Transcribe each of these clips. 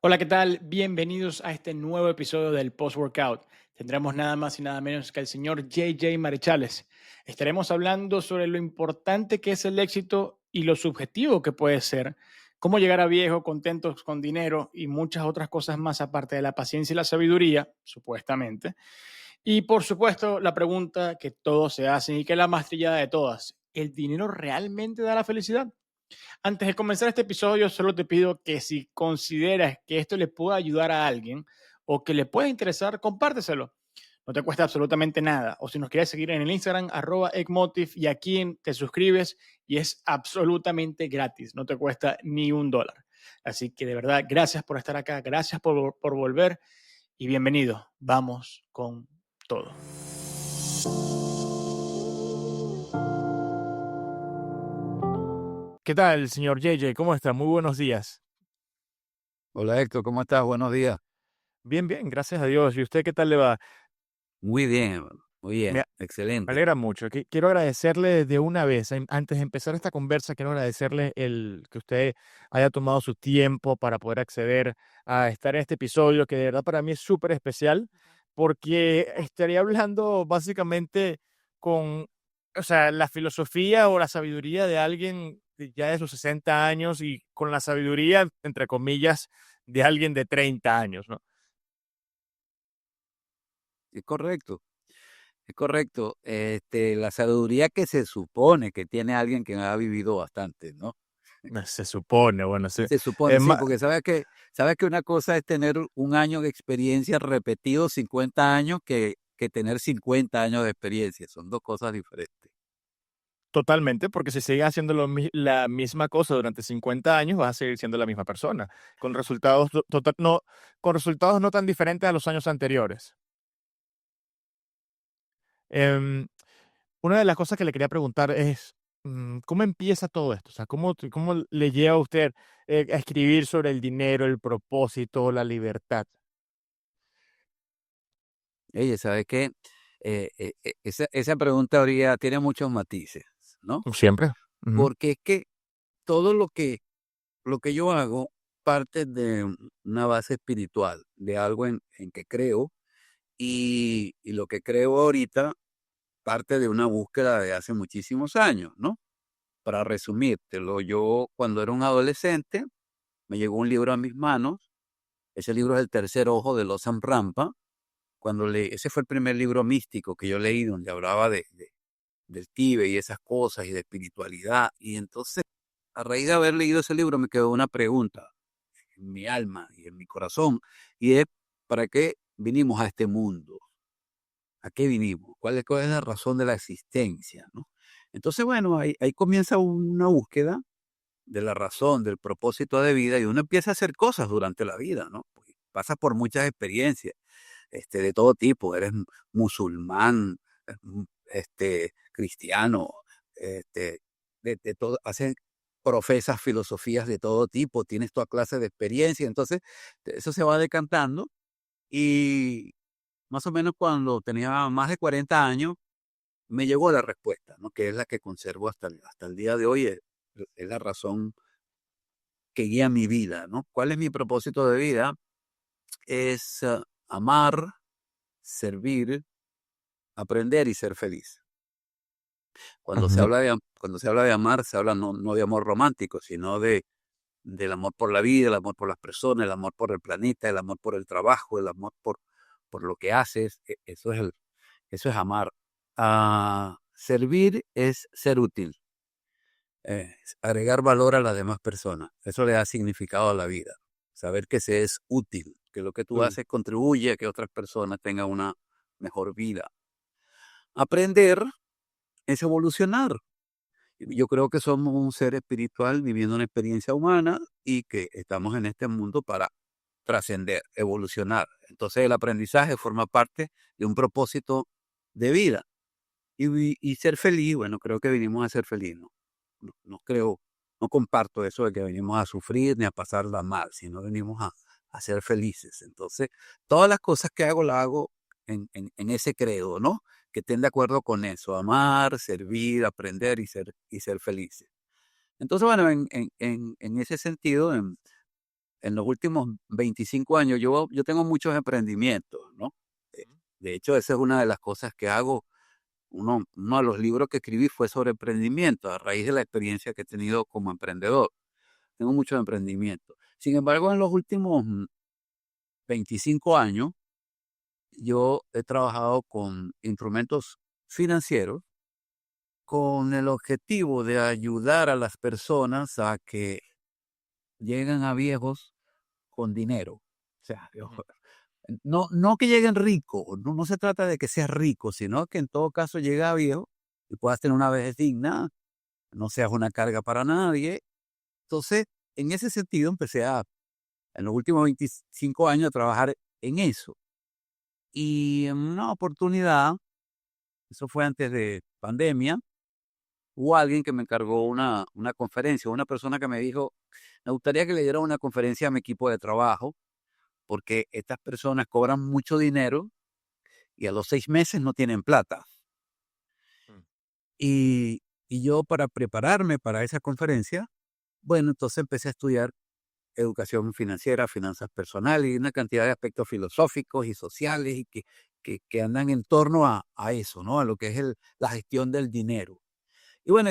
Hola, ¿qué tal? Bienvenidos a este nuevo episodio del Post Workout. Tendremos nada más y nada menos que el señor JJ Marechales. Estaremos hablando sobre lo importante que es el éxito y lo subjetivo que puede ser, cómo llegar a viejo contentos con dinero y muchas otras cosas más aparte de la paciencia y la sabiduría, supuestamente. Y por supuesto, la pregunta que todos se hacen y que es la más trillada de todas, ¿el dinero realmente da la felicidad? Antes de comenzar este episodio, solo te pido que si consideras que esto le puede ayudar a alguien o que le puede interesar, compárteselo. No te cuesta absolutamente nada. O si nos quieres seguir en el Instagram, @egmotiv, y aquí te suscribes y es absolutamente gratis. No te cuesta ni $1. Así que de verdad, gracias por estar acá, gracias por volver y bienvenido. Vamos con todo. ¿Qué tal, señor JJ? ¿Cómo está? Muy buenos días. Hola Héctor, ¿cómo estás? Buenos días. Bien, bien, gracias a Dios. ¿Y usted qué tal le va? Muy bien, hermano, muy Me bien, Me excelente. alegra mucho. Quiero agradecerle de una vez, antes de empezar esta conversa, quiero agradecerle el que usted haya tomado su tiempo para poder acceder a estar en este episodio, que de verdad para mí es súper especial, porque estaría hablando básicamente con, o sea, la filosofía o la sabiduría de alguien ya de sus 60 años y con la sabiduría, entre comillas, de alguien de 30 años, ¿no? Es correcto, es correcto. La sabiduría que se supone que tiene alguien que ha vivido bastante, ¿no? Se supone, bueno, Se supone, sí, porque sabes que una cosa es tener un año de experiencia repetido 50 años que tener 50 años de experiencia. Son dos cosas diferentes. Totalmente, porque si sigues haciendo la misma cosa durante 50 años, vas a seguir siendo la misma persona, con resultados, con resultados no tan diferentes a los años anteriores. Em, una de las cosas que le quería preguntar es, ¿cómo empieza todo esto? O sea, ¿cómo le lleva a usted a escribir sobre el dinero, el propósito, la libertad? Oye, ¿sabes qué? Esa pregunta habría, tiene muchos matices, ¿no? Siempre. Ujú. Porque es que todo lo que yo hago parte de una base espiritual, de algo en que creo, y lo que creo ahorita parte de una búsqueda de hace muchísimos años, ¿no? Para resumírtelo, yo cuando era un adolescente me llegó un libro a mis manos, ese libro es El tercer ojo de Losam Rampa, ese fue el primer libro místico que yo leí donde hablaba del Tíbet y esas cosas y de espiritualidad, y entonces a raíz de haber leído ese libro me quedó una pregunta en mi alma y en mi corazón, y es, ¿para qué vinimos a este mundo? ¿A qué vinimos? ¿Cuál es la razón de la existencia? ¿No? Entonces, bueno, ahí comienza una búsqueda de la razón, del propósito de vida, y uno empieza a hacer cosas durante la vida, ¿no? Porque pasa por muchas experiencias, de todo tipo, eres musulmán, cristiano, este, de todo, profesas filosofías de todo tipo, tienes toda clase de experiencia, entonces eso se va decantando y más o menos cuando tenía más de 40 años me llegó la respuesta, ¿no? Que es la que conservo hasta el día de hoy, es la razón que guía mi vida, ¿no? ¿Cuál es mi propósito de vida? Es amar, servir, aprender y ser feliz. Ujú. Cuando se habla de amar, se habla no de amor romántico, sino del amor por la vida, el amor por las personas, el amor por el planeta, el amor por el trabajo, el amor por lo que haces. Eso es amar. Servir es ser útil, agregar valor a las demás personas. Eso le da significado a la vida. Saber que se es útil, que lo que tú Mm. haces contribuye a que otras personas tengan una mejor vida. Aprender es evolucionar. Yo creo que somos un ser espiritual viviendo una experiencia humana y que estamos en este mundo para trascender, evolucionar. Entonces el aprendizaje forma parte de un propósito de vida. Y ser feliz, bueno, creo que vinimos a ser feliz, ¿no? No creo, no comparto eso de que venimos a sufrir ni a pasarla mal, sino venimos a ser felices. Entonces, todas las cosas que hago, las hago en ese credo, ¿no? Que estén de acuerdo con eso, amar, servir, aprender y ser felices. Entonces, bueno, en ese sentido, en los últimos 25 años, yo tengo muchos emprendimientos, ¿no? De hecho, esa es una de las cosas que hago. Uno de los libros que escribí fue sobre emprendimiento, a raíz de la experiencia que he tenido como emprendedor. Tengo muchos emprendimientos. Sin embargo, en los últimos 25 años, yo he trabajado con instrumentos financieros con el objetivo de ayudar a las personas a que lleguen a viejos con dinero. O sea, Ujú. no que lleguen ricos, no se trata de que seas rico, sino que en todo caso llegue a viejo y puedas tener una vejez digna, no seas una carga para nadie. Entonces, en ese sentido, en los últimos 25 años, a trabajar en eso. Y en una oportunidad, eso fue antes de pandemia, hubo alguien que me encargó una conferencia, una persona que me dijo, me gustaría que le diera una conferencia a mi equipo de trabajo, porque estas personas cobran mucho dinero y a los 6 meses no tienen plata. Mm. Y yo, para prepararme para esa conferencia, bueno, entonces empecé a estudiar educación financiera, finanzas personales y una cantidad de aspectos filosóficos y sociales y que andan en torno a eso, ¿no? A lo que es la gestión del dinero. Y bueno,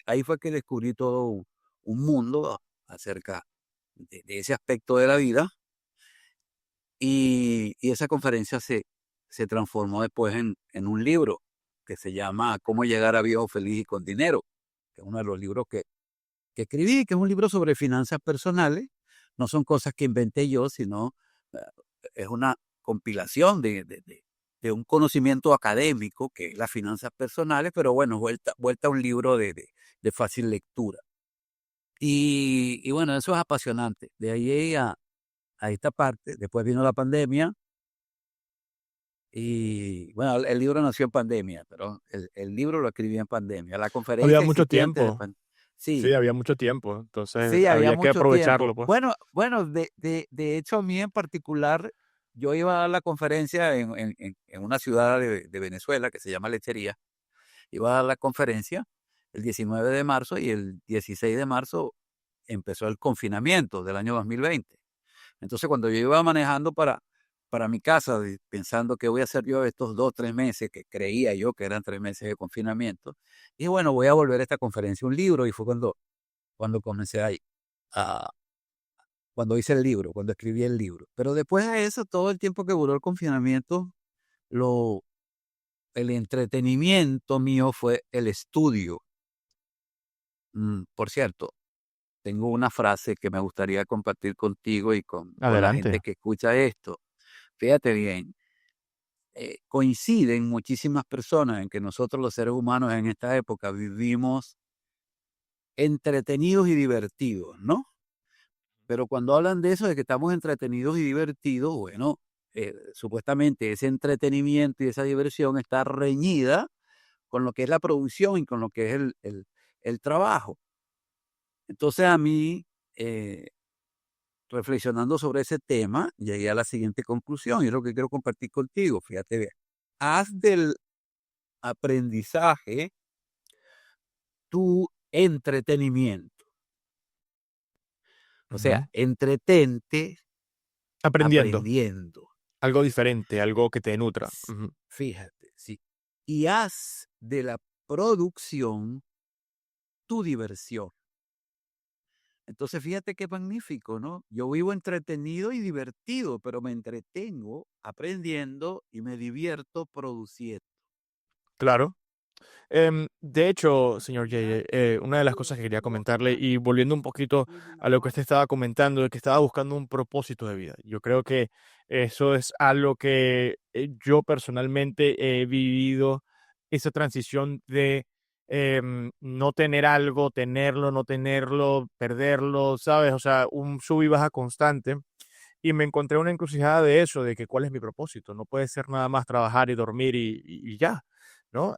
ahí fue que descubrí todo un mundo acerca de ese aspecto de la vida, y esa conferencia se transformó después en un libro que se llama Cómo llegar a viejo feliz y con dinero, que es uno de los libros que escribí, que es un libro sobre finanzas personales. No son cosas que inventé yo, sino eh, es una compilación de un conocimiento académico, que es las finanzas personales, pero bueno, vuelta a un libro de fácil lectura. Y bueno, eso es apasionante. De ahí a esta parte, después vino la pandemia y bueno, el libro nació en pandemia, pero el libro lo escribí en pandemia. La Había conferencia mucho existía antes de tiempo. pandemia. Sí, Sí. había mucho tiempo. Entonces Sí, había había que mucho tiempo. aprovecharlo, pues. Bueno, de hecho, a mí en particular, yo iba a dar la conferencia en una ciudad de Venezuela que se llama Lechería. Iba a dar la conferencia el 19 de marzo y el 16 de marzo empezó el confinamiento del año 2020. Entonces, cuando yo iba manejando para mi casa, pensando qué voy a hacer yo estos 2, 3 meses, que creía yo que eran 3 meses de confinamiento, y bueno, voy a volver a esta conferencia un libro, y fue cuando comencé ahí, a, cuando hice el libro, cuando escribí el libro. Pero después de eso, todo el tiempo que duró el confinamiento, lo, el entretenimiento mío fue el estudio. Por cierto, tengo una frase que me gustaría compartir contigo y con la gente Adelante. que escucha esto. Fíjate bien, coinciden muchísimas personas en que nosotros los seres humanos en esta época vivimos entretenidos y divertidos, ¿no? Pero cuando hablan de eso, de que estamos entretenidos y divertidos, bueno, supuestamente ese entretenimiento y esa diversión está reñida con lo que es la producción y con lo que es el trabajo. Entonces a mí, reflexionando sobre ese tema, llegué a la siguiente conclusión y es lo que quiero compartir contigo. Fíjate bien, haz del aprendizaje tu entretenimiento. O sea, Ujú. entretente Aprendiendo. aprendiendo. Algo diferente, algo que te nutra. S- Ujú. Fíjate, sí. Y haz de la producción tu diversión. Entonces, fíjate qué magnífico, ¿no? Yo vivo entretenido y divertido, pero me entretengo aprendiendo y me divierto produciendo. Claro. De hecho, señor Jay, una de las cosas que quería comentarle y volviendo un poquito a lo que usted estaba comentando, de que estaba buscando un propósito de vida. Yo creo que eso es algo que yo personalmente he vivido, esa transición de no tener algo, tenerlo, no tenerlo, perderlo, ¿sabes? O sea, un sub y baja constante. Y me encontré una encrucijada de eso, de que cuál es mi propósito. No puede ser nada más trabajar y dormir y ya, ¿no?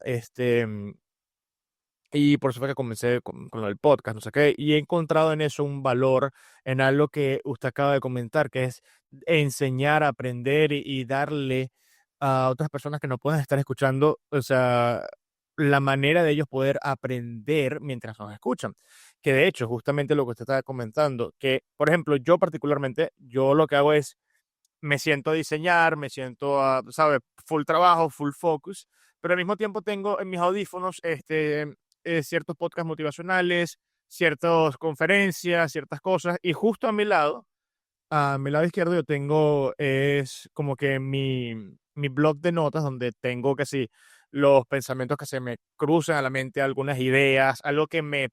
Y por eso fue que comencé con lo del podcast, no sé qué, y he encontrado en eso un valor, en algo que usted acaba de comentar, que es enseñar, aprender y darle a otras personas que no puedan estar escuchando, o sea, la manera de ellos poder aprender mientras nos escuchan, que de hecho, justamente lo que usted estaba comentando, que, por ejemplo, yo particularmente, yo lo que hago es, me siento a diseñar, me siento a, ¿sabes? Full trabajo, full focus, pero al mismo tiempo tengo en mis audífonos ciertos podcasts motivacionales, ciertas conferencias, ciertas cosas, y justo a mi lado izquierdo yo tengo, es como que mi blog de notas donde tengo que sí, los pensamientos que se me cruzan a la mente, algunas ideas, algo que me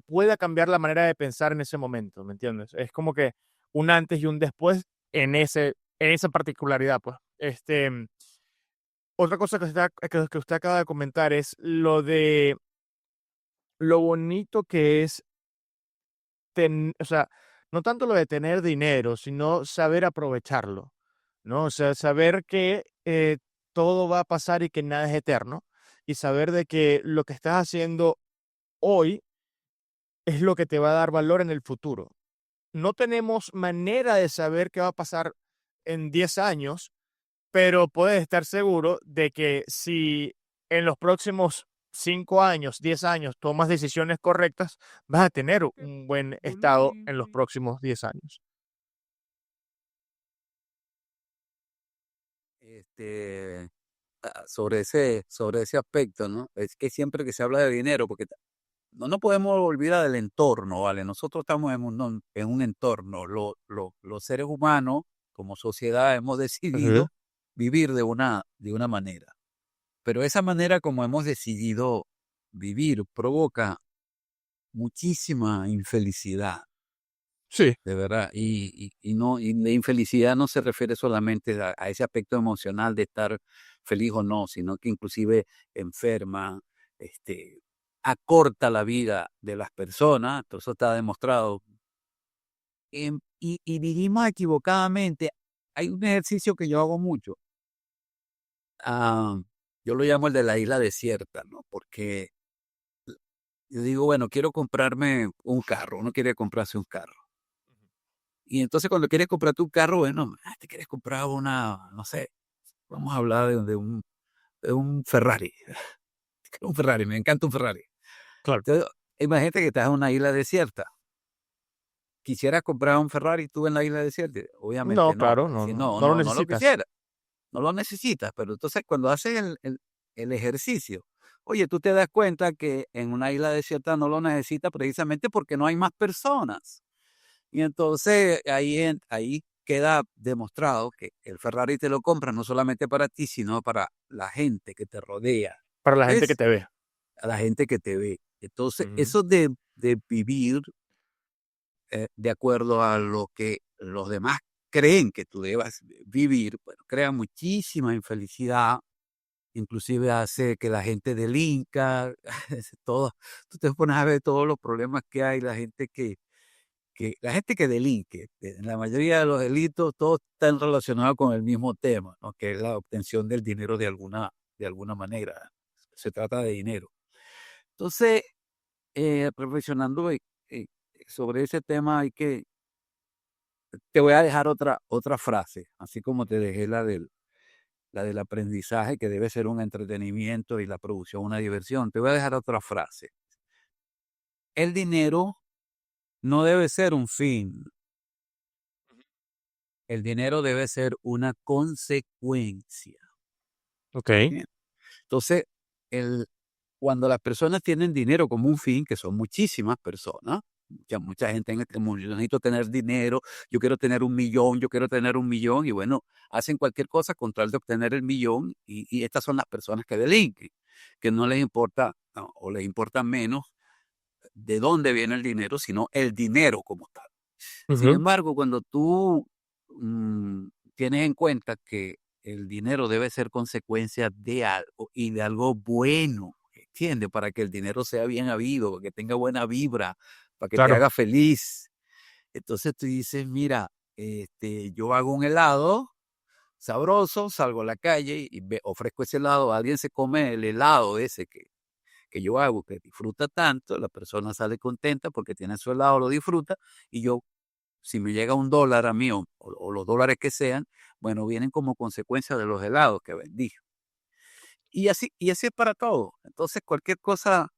pueda cambiar la manera de pensar en ese momento, ¿me entiendes? Es como que un antes y un después en esa particularidad, pues. Otra cosa que usted acaba de comentar es lo de lo bonito que es o sea, no tanto lo de tener dinero, sino saber aprovecharlo, ¿no? O sea, saber que todo va a pasar y que nada es eterno, y saber de que lo que estás haciendo hoy es lo que te va a dar valor en el futuro. No tenemos manera de saber qué va a pasar en 10 años, pero puedes estar seguro de que si en los próximos 5 años, 10 años tomas decisiones correctas, vas a tener un buen estado en los próximos 10 años. Este, sobre ese aspecto, ¿no? Es que siempre que se habla de dinero, porque no nos podemos olvidar del entorno, ¿vale? Nosotros estamos en un entorno. Los seres humanos, como sociedad, hemos Ujú. decidido vivir de una manera. Pero esa manera como hemos decidido vivir provoca muchísima infelicidad, Sí, de verdad. Y la infelicidad no se refiere solamente a ese aspecto emocional de estar feliz o no, sino que inclusive enferma, este, acorta la vida de las personas, todo eso está demostrado. Y vivimos equivocadamente. Hay un ejercicio que yo hago mucho. ah, yo lo llamo el de la isla desierta, ¿no? Porque yo digo, bueno, quiero comprarme un carro, uno quiere comprarse un carro. Y entonces cuando quieres comprarte un carro, bueno, te quieres comprar una, no sé, vamos a hablar de un Ferrari. Un Ferrari, me encanta un Ferrari. claro. Entonces, imagínate que estás en una isla desierta. ¿Quisieras comprar un Ferrari tú en la isla desierta? No, Obviamente no. claro, Es decir, no lo no lo necesitas. quisieras, no lo necesitas. Pero entonces cuando haces el ejercicio, oye, tú te das cuenta que en una isla desierta no lo necesitas precisamente porque no hay más personas. Y entonces ahí queda demostrado que el Ferrari te lo compra no solamente para ti, sino para la gente que te rodea. Para la gente que ¿Ves? te ve. A la gente que te ve. Entonces, Ujú. eso de vivir de acuerdo a lo que los demás creen que tú debas vivir, bueno, crea muchísima infelicidad, inclusive hace que la gente delinca, todo, tú te pones a ver todos los problemas que hay, la gente que delinque, en la mayoría de los delitos, todos están relacionados con el mismo tema, ¿no? Que es la obtención del dinero de alguna manera. Se trata de dinero. Entonces, reflexionando eh, sobre ese tema, te voy a dejar otra frase, así como te dejé la del aprendizaje, que debe ser un entretenimiento y la producción una diversión. Te voy a dejar otra frase. El dinero no debe ser un fin, el dinero debe ser una consecuencia. Ok. Bien. Entonces, cuando las personas tienen dinero como un fin, que son muchísimas personas, mucha gente en este mundo, yo necesito tener dinero, yo quiero tener 1 millón, yo quiero tener 1 millón, y bueno, hacen cualquier cosa con tal de obtener el millón, y estas son las personas que delinquen, que no les importa, no, o les importa menos de dónde viene el dinero, sino el dinero como tal. Sin Ujú. embargo, cuando tú tienes en cuenta que el dinero debe ser consecuencia de algo y de algo bueno, ¿entiendes? Para que el dinero sea bien habido, para que tenga buena vibra, para que te Claro. haga feliz. Entonces tú dices, mira, yo hago un helado sabroso, salgo a la calle y ofrezco ese helado, alguien se come el helado ese que yo hago, que disfruta tanto, la persona sale contenta porque tiene su helado, lo disfruta, y yo si me llega $1 a mí o los dólares que sean, bueno, vienen como consecuencia de los helados que vendí. Y así es para todo. Entonces, cualquier cosa,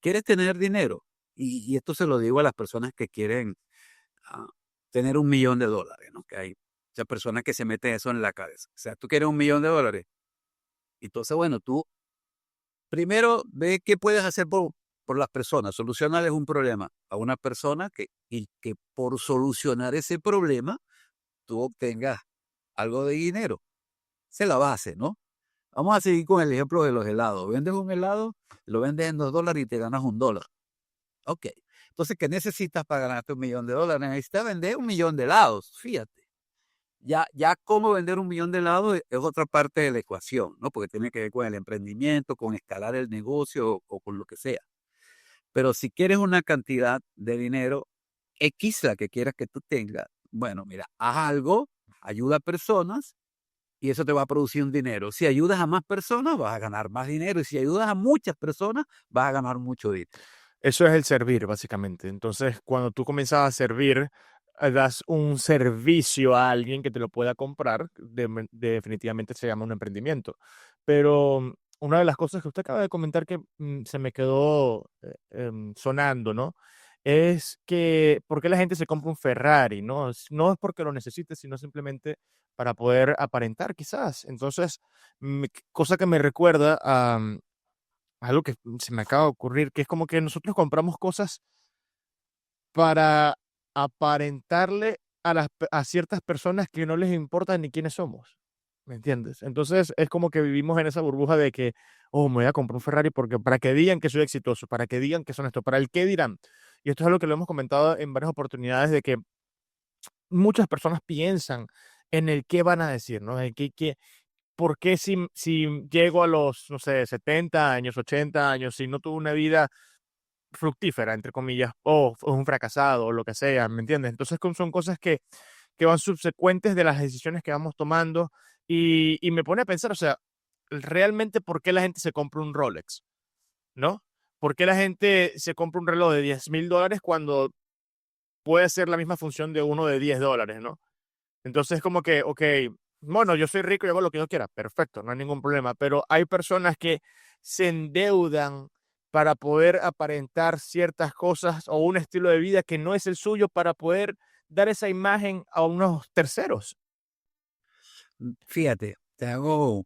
¿quieres tener dinero? Y esto se lo digo a las personas que quieren ah, tener $1.000.000, ¿no? Que hay muchas personas que se meten eso en la cabeza. O sea, tú quieres $1.000.000. Entonces, bueno, tú primero ve qué puedes hacer por las personas, solucionarles un problema a una persona y que por solucionar ese problema tú obtengas algo de dinero. Esa es la base, ¿no? Vamos a seguir con el ejemplo de los helados. Vendes un helado, lo vendes en $2 y te ganas $1. Ok. Entonces, ¿qué necesitas para ganarte $1.000.000? Necesitas vender 1.000.000 de helados, fíjate. Ya cómo vender 1.000.000 de helados es otra parte de la ecuación, ¿no? Porque tiene que ver con el emprendimiento, con escalar el negocio o con lo que sea. Pero si quieres una cantidad de dinero X, la que quieras que tú tengas, bueno, mira, haz algo, ayuda a personas y eso te va a producir un dinero. Si ayudas a más personas, vas a ganar más dinero. Y si ayudas a muchas personas, vas a ganar mucho dinero. Eso es el servir, básicamente. Entonces, cuando tú comienzas a servir, das un servicio a alguien que te lo pueda comprar, definitivamente se llama un emprendimiento. Pero una de las cosas que usted acaba de comentar que se me quedó sonando, ¿no? Es que, ¿por qué la gente se compra un Ferrari? ¿No? No es porque lo necesite, sino simplemente para poder aparentar, quizás. Entonces, cosa que me recuerda a algo que se me acaba de ocurrir, que es como que nosotros compramos cosas para aparentarle a ciertas personas que no les importa ni quiénes somos, ¿me entiendes? Entonces, es como que vivimos en esa burbuja de que, oh, me voy a comprar un Ferrari porque para que digan que soy exitoso, para que digan que son esto, para el qué dirán. Y esto es algo que lo hemos comentado en varias oportunidades de que muchas personas piensan en el qué van a decir, ¿no? El qué, ¿por qué si llego a los, no sé, 70 años, 80 años, si no tuve una vida fructífera, entre comillas, o es un fracasado, o lo que sea, ¿me entiendes? Entonces son cosas que van subsecuentes de las decisiones que vamos tomando y me pone a pensar, o sea, realmente, ¿por qué la gente se compra un Rolex? ¿No? ¿Por qué la gente se compra un reloj de $10,000 cuando puede ser la misma función de uno de $10, ¿no? Entonces, como que, ok, bueno, yo soy rico y hago lo que yo quiera, perfecto, no hay ningún problema, pero hay personas que se endeudan para poder aparentar ciertas cosas o un estilo de vida que no es el suyo para poder dar esa imagen a unos terceros. Fíjate, te hago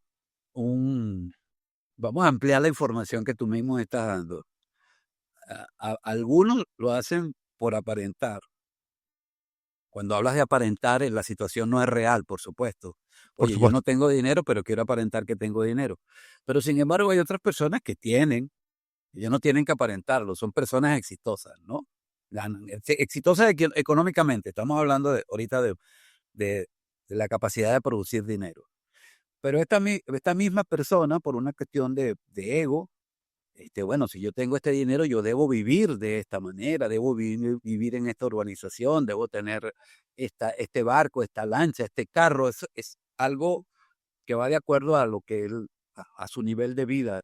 un... Vamos a ampliar la información que tú mismo estás dando. Algunos lo hacen por aparentar. Cuando hablas de aparentar, la situación no es real, por supuesto. Por Oye, yo supuesto. no tengo dinero, pero quiero aparentar que tengo dinero. Pero sin embargo, hay otras personas que tienen, ellos no tienen que aparentarlo, son personas exitosas, ¿no? Exitosas económicamente, estamos hablando ahorita de la capacidad de producir dinero. Pero esta misma persona, por una cuestión de ego, bueno, si yo tengo este dinero, yo debo vivir de esta manera, debo vivir en esta urbanización, debo tener este barco, esta lancha, este carro. Eso es algo que va de acuerdo a lo que él, a su nivel de vida.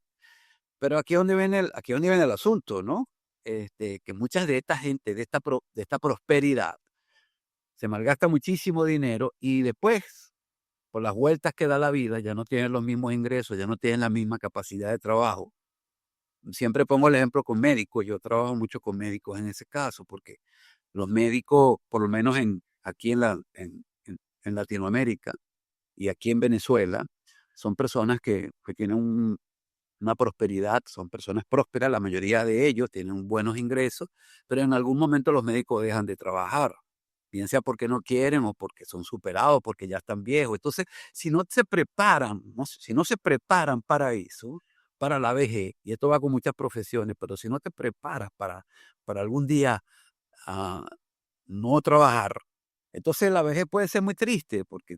Pero aquí es donde viene el asunto, ¿no? Que muchas de esta gente, de esta prosperidad, se malgasta muchísimo dinero y después, por las vueltas que da la vida, ya no tienen los mismos ingresos, ya no tienen la misma capacidad de trabajo. Siempre pongo el ejemplo con médicos. Yo trabajo mucho con médicos en ese caso, porque los médicos, por lo menos aquí en Latinoamérica y aquí en Venezuela, son personas que tienen una prosperidad, son personas prósperas, la mayoría de ellos tienen buenos ingresos, pero en algún momento los médicos dejan de trabajar, bien sea porque no quieren o porque son superados, porque ya están viejos. Entonces, si no se preparan, si no se preparan para eso, para la vejez, y esto va con muchas profesiones, pero si no te preparas para algún día ah, no trabajar, entonces la vejez puede ser muy triste porque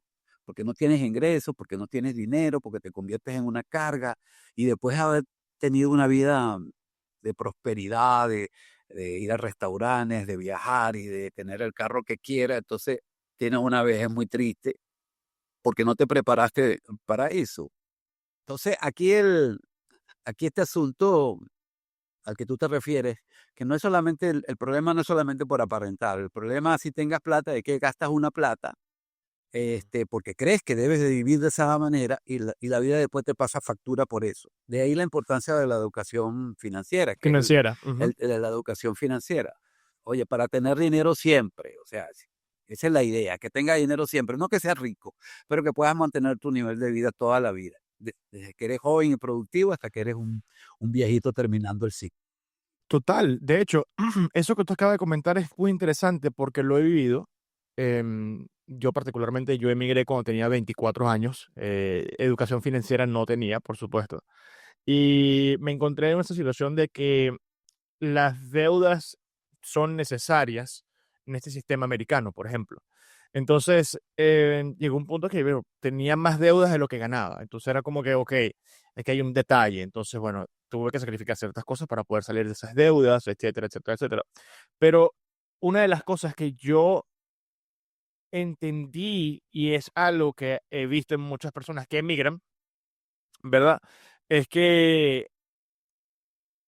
no tienes ingresos, porque no tienes dinero, porque te conviertes en una carga y después de haber tenido una vida de prosperidad, de ir a restaurantes, de viajar y de tener el carro que quieras, entonces tienes una vejez muy triste porque no te preparaste para eso. Entonces aquí este asunto al que tú te refieres, que no es solamente, el problema no es solamente por aparentar, el problema si tengas plata es que gastas una plata porque crees que debes de vivir de esa manera y la vida después te pasa factura por eso. De ahí la importancia de la educación financiera, que es Financiera. Ujú. la educación financiera. Oye, para tener dinero siempre, o sea, esa es la idea, que tenga dinero siempre, no que seas rico, pero que puedas mantener tu nivel de vida toda la vida, desde que eres joven y productivo hasta que eres un viejito terminando el ciclo. Total. De hecho, eso que tú acabas de comentar es muy interesante porque lo he vivido. Yo particularmente, yo emigré cuando tenía 24 años. Educación financiera no tenía, por supuesto. Y me encontré en esa situación de que las deudas son necesarias en este sistema americano, por ejemplo. Entonces, llegó un punto que tenía más deudas de lo que ganaba. Entonces era como que, ok, es que hay un detalle. Entonces, bueno, tuve que sacrificar ciertas cosas para poder salir de esas deudas, etcétera, etcétera, etcétera. Pero una de las cosas que yo entendí y es algo que he visto en muchas personas que emigran, ¿verdad? Es que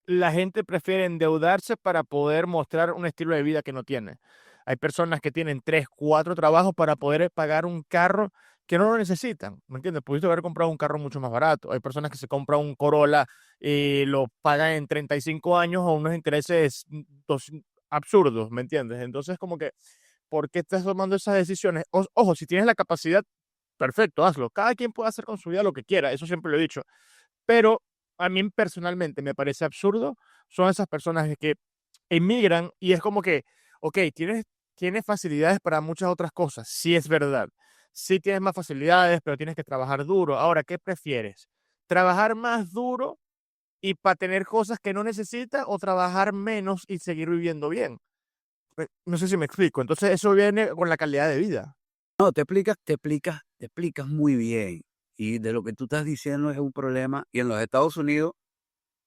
la gente prefiere endeudarse para poder mostrar un estilo de vida que no tiene. Hay personas que tienen 3, 4 trabajos para poder pagar un carro que no lo necesitan, ¿me entiendes? Pudiste haber comprado un carro mucho más barato. Hay personas que se compran un Corolla y lo pagan en 35 años a unos intereses absurdos, ¿me entiendes? Entonces, como que, ¿por qué estás tomando esas decisiones? Ojo, si tienes la capacidad, perfecto, hazlo. Cada quien puede hacer con su vida lo que quiera, eso siempre lo he dicho. Pero a mí personalmente me parece absurdo, son esas personas que emigran y es como que, ok, tienes facilidades para muchas otras cosas, sí es verdad. Sí tienes más facilidades, pero tienes que trabajar duro. Ahora, ¿qué prefieres? ¿Trabajar más duro y para tener cosas que no necesitas o trabajar menos y seguir viviendo bien? No sé si me explico. Entonces, eso viene con la calidad de vida. No, te explicas muy bien. Y de lo que tú estás diciendo es un problema. Y en los Estados Unidos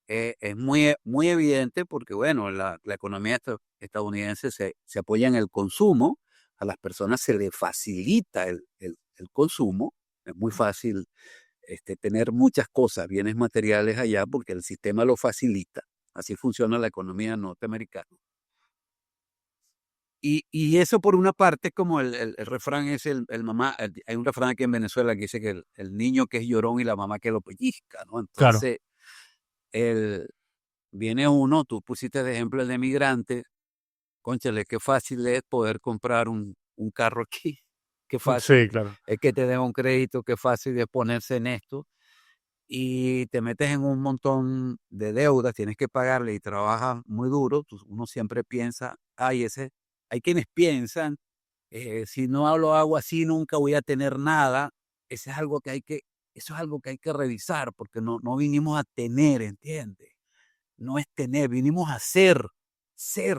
es muy evidente porque, bueno, la economía estadounidense se apoya en el consumo. A las personas se les facilita el consumo. Es muy fácil tener muchas cosas, bienes materiales allá, porque el sistema lo facilita. Así funciona la economía norteamericana. Y eso por una parte, como el refrán es el mamá, hay un refrán aquí en Venezuela que dice que el niño que es llorón y la mamá que lo pellizca, ¿no? Claro. Entonces, el, viene uno, tú pusiste de ejemplo el de migrante, cónchale, qué fácil es poder comprar un carro aquí, qué fácil Sí, claro. es que te den un crédito, qué fácil es ponerse en esto, y te metes en un montón de deudas, tienes que pagarle y trabajas muy duro, uno siempre piensa, hay quienes piensan, si no lo hago así nunca voy a tener nada. Ese es algo que hay que, Eso es algo que hay que revisar, porque no vinimos a tener, ¿entiendes? No es tener, vinimos a ser, ser.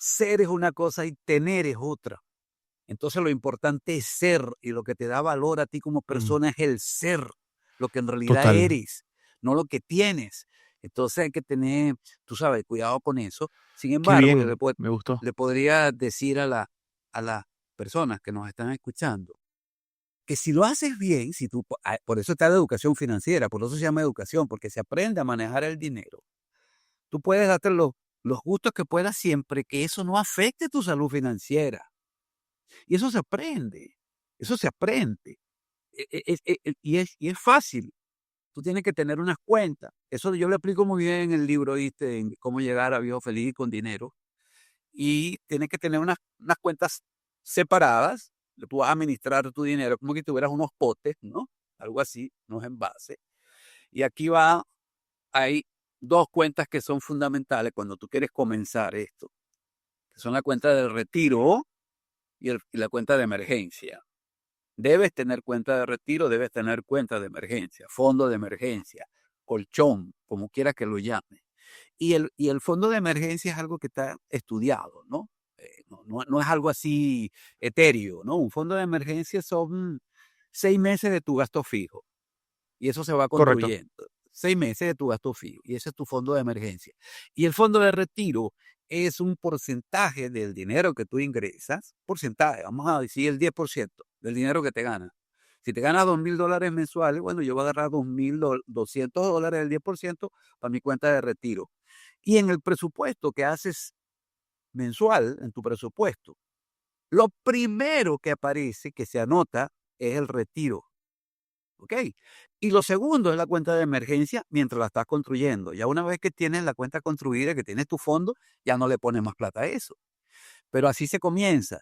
Ser es una cosa y tener es otra. Entonces lo importante es ser, y lo que te da valor a ti como Mm, persona es el ser, lo que en realidad total. eres, no lo que tienes. Entonces hay que tener, tú sabes, cuidado con eso. Sin Qué embargo, bien, me gustó. le podría decir a las personas que nos están escuchando que si lo haces bien, si tú, por eso está la educación financiera, por eso se llama educación, porque se aprende a manejar el dinero. Tú puedes darte los gustos que puedas siempre que eso no afecte tu salud financiera. Y eso se aprende, eso se aprende. Y es fácil. Tú tienes que tener unas cuentas. Eso yo lo explico muy bien en el libro, ¿viste? En cómo llegar a viejo feliz con dinero. Y tienes que tener unas cuentas separadas. Tú vas a administrar tu dinero como que tuvieras unos potes, ¿no? Algo así, unos envases. Y aquí hay dos cuentas que son fundamentales cuando tú quieres comenzar esto, que son la cuenta del retiro y la cuenta de emergencia. Debes tener cuenta de retiro, debes tener cuenta de emergencia, fondo de emergencia, colchón, como quiera que lo llame. Y el fondo de emergencia es algo que está estudiado, ¿no? No es algo así etéreo, ¿no? Un fondo de emergencia son 6 meses de tu gasto fijo y eso se va Correcto. construyendo. 6 meses de tu gasto fijo y ese es tu fondo de emergencia. Y el fondo de retiro es un porcentaje del dinero que tú ingresas, porcentaje, vamos a decir el 10% del dinero que te ganas. Si te ganas $2,000 mensuales, bueno, yo voy a agarrar $2,200 del 10% para mi cuenta de retiro. Y en el presupuesto que haces mensual, en tu presupuesto, lo primero que aparece, que se anota, es el retiro. ¿Ok? Y lo segundo es la cuenta de emergencia mientras la estás construyendo. Ya una vez que tienes la cuenta construida, que tienes tu fondo, ya no le pones más plata a eso. Pero así se comienza.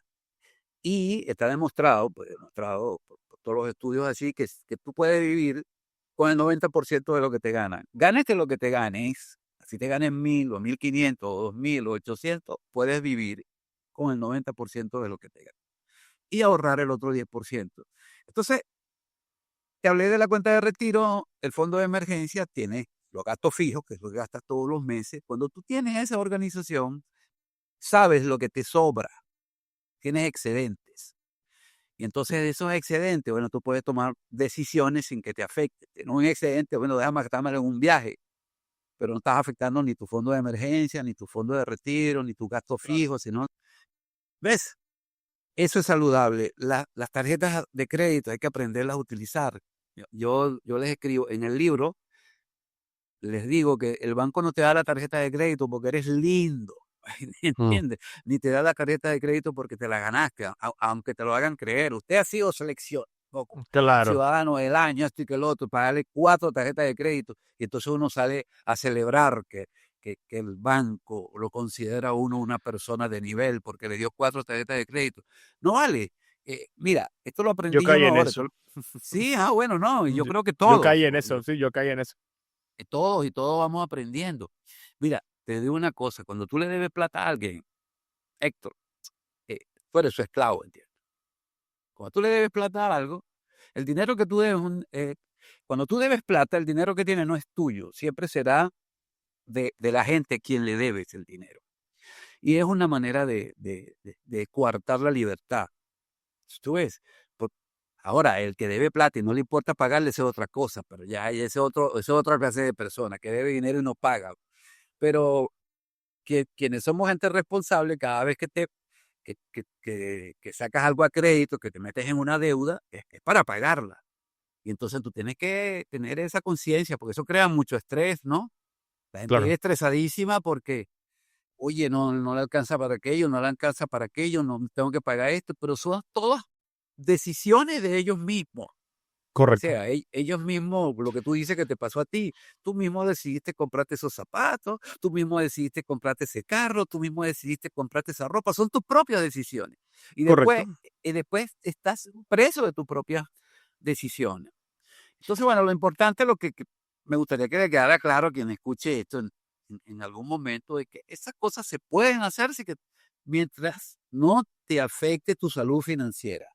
Y está demostrado, pues, demostrado por todos los estudios así, que tú puedes vivir con el 90% de lo que te ganan. Gánete lo que te ganes. Si te ganes 1.000 o 1.500 o 2.000 o 800, puedes vivir con el 90% de lo que te ganas. Y ahorrar el otro 10%. Entonces, te hablé de la cuenta de retiro, el fondo de emergencia tiene los gastos fijos, que es lo que gastas todos los meses. Cuando tú tienes esa organización, sabes lo que te sobra, tienes excedentes. Y entonces de esos excedentes, bueno, tú puedes tomar decisiones sin que te afecte. Tienes un excedente, bueno, déjame gastármelo en un viaje, pero no estás afectando ni tu fondo de emergencia, ni tu fondo de retiro, ni tus gastos Claro. fijos, sino, ¿ves? Eso es saludable. Las tarjetas de crédito hay que aprenderlas a utilizar. Yo les escribo en el libro, les digo que el banco no te da la tarjeta de crédito porque eres lindo, ¿entiendes? Ni te da la tarjeta de crédito porque te la ganaste, aunque te lo hagan creer. Usted ha sido seleccionado Claro. ciudadano del año, esto y que el otro, para darle 4 tarjetas de crédito, y entonces uno sale a celebrar que el banco lo considera a uno una persona de nivel porque le dio 4 tarjetas de crédito. No vale. Mira, esto lo Yo aprendí yo caí no en ahora. eso. Sí, bueno, no, y yo Yo, creo que yo caí todos. en eso, sí, yo caí en eso. Todos y todos vamos aprendiendo. Mira, te digo una cosa, cuando tú le debes plata a alguien, Héctor, tú eres su esclavo, ¿entiendes? Cuando tú le debes plata a algo, el dinero que tú debes, cuando tú debes plata, el dinero que tienes no es tuyo, siempre será de la gente a quien le debes el dinero. Y es una manera de coartar la libertad. Tú ves, por- ahora el que debe plata y no le importa pagarle, esa es otra cosa, pero ya esa es otra clase de persona que debe dinero y no paga. Pero quienes somos gente responsable, cada vez que sacas algo a crédito, que te metes en una deuda, es para pagarla. Y entonces tú tienes que tener esa conciencia, porque eso crea mucho estrés, ¿no? La gente vive Claro, estresadísima porque, oye, no le alcanza para aquello, no le alcanza para aquello, no tengo que pagar esto, pero son todas decisiones de ellos mismos. O correcto, sea, ellos mismos, lo que tú dices que te pasó a ti, tú mismo decidiste comprarte esos zapatos, tú mismo decidiste comprarte ese carro, tú mismo decidiste comprarte esa ropa, son tus propias decisiones. Y después, correcto. y después estás preso de tus propias decisiones. Entonces, bueno, lo importante, lo que me gustaría que le quedara claro a quien escuche esto en algún momento, es que esas cosas se pueden hacerse que mientras no te afecte tu salud financiera.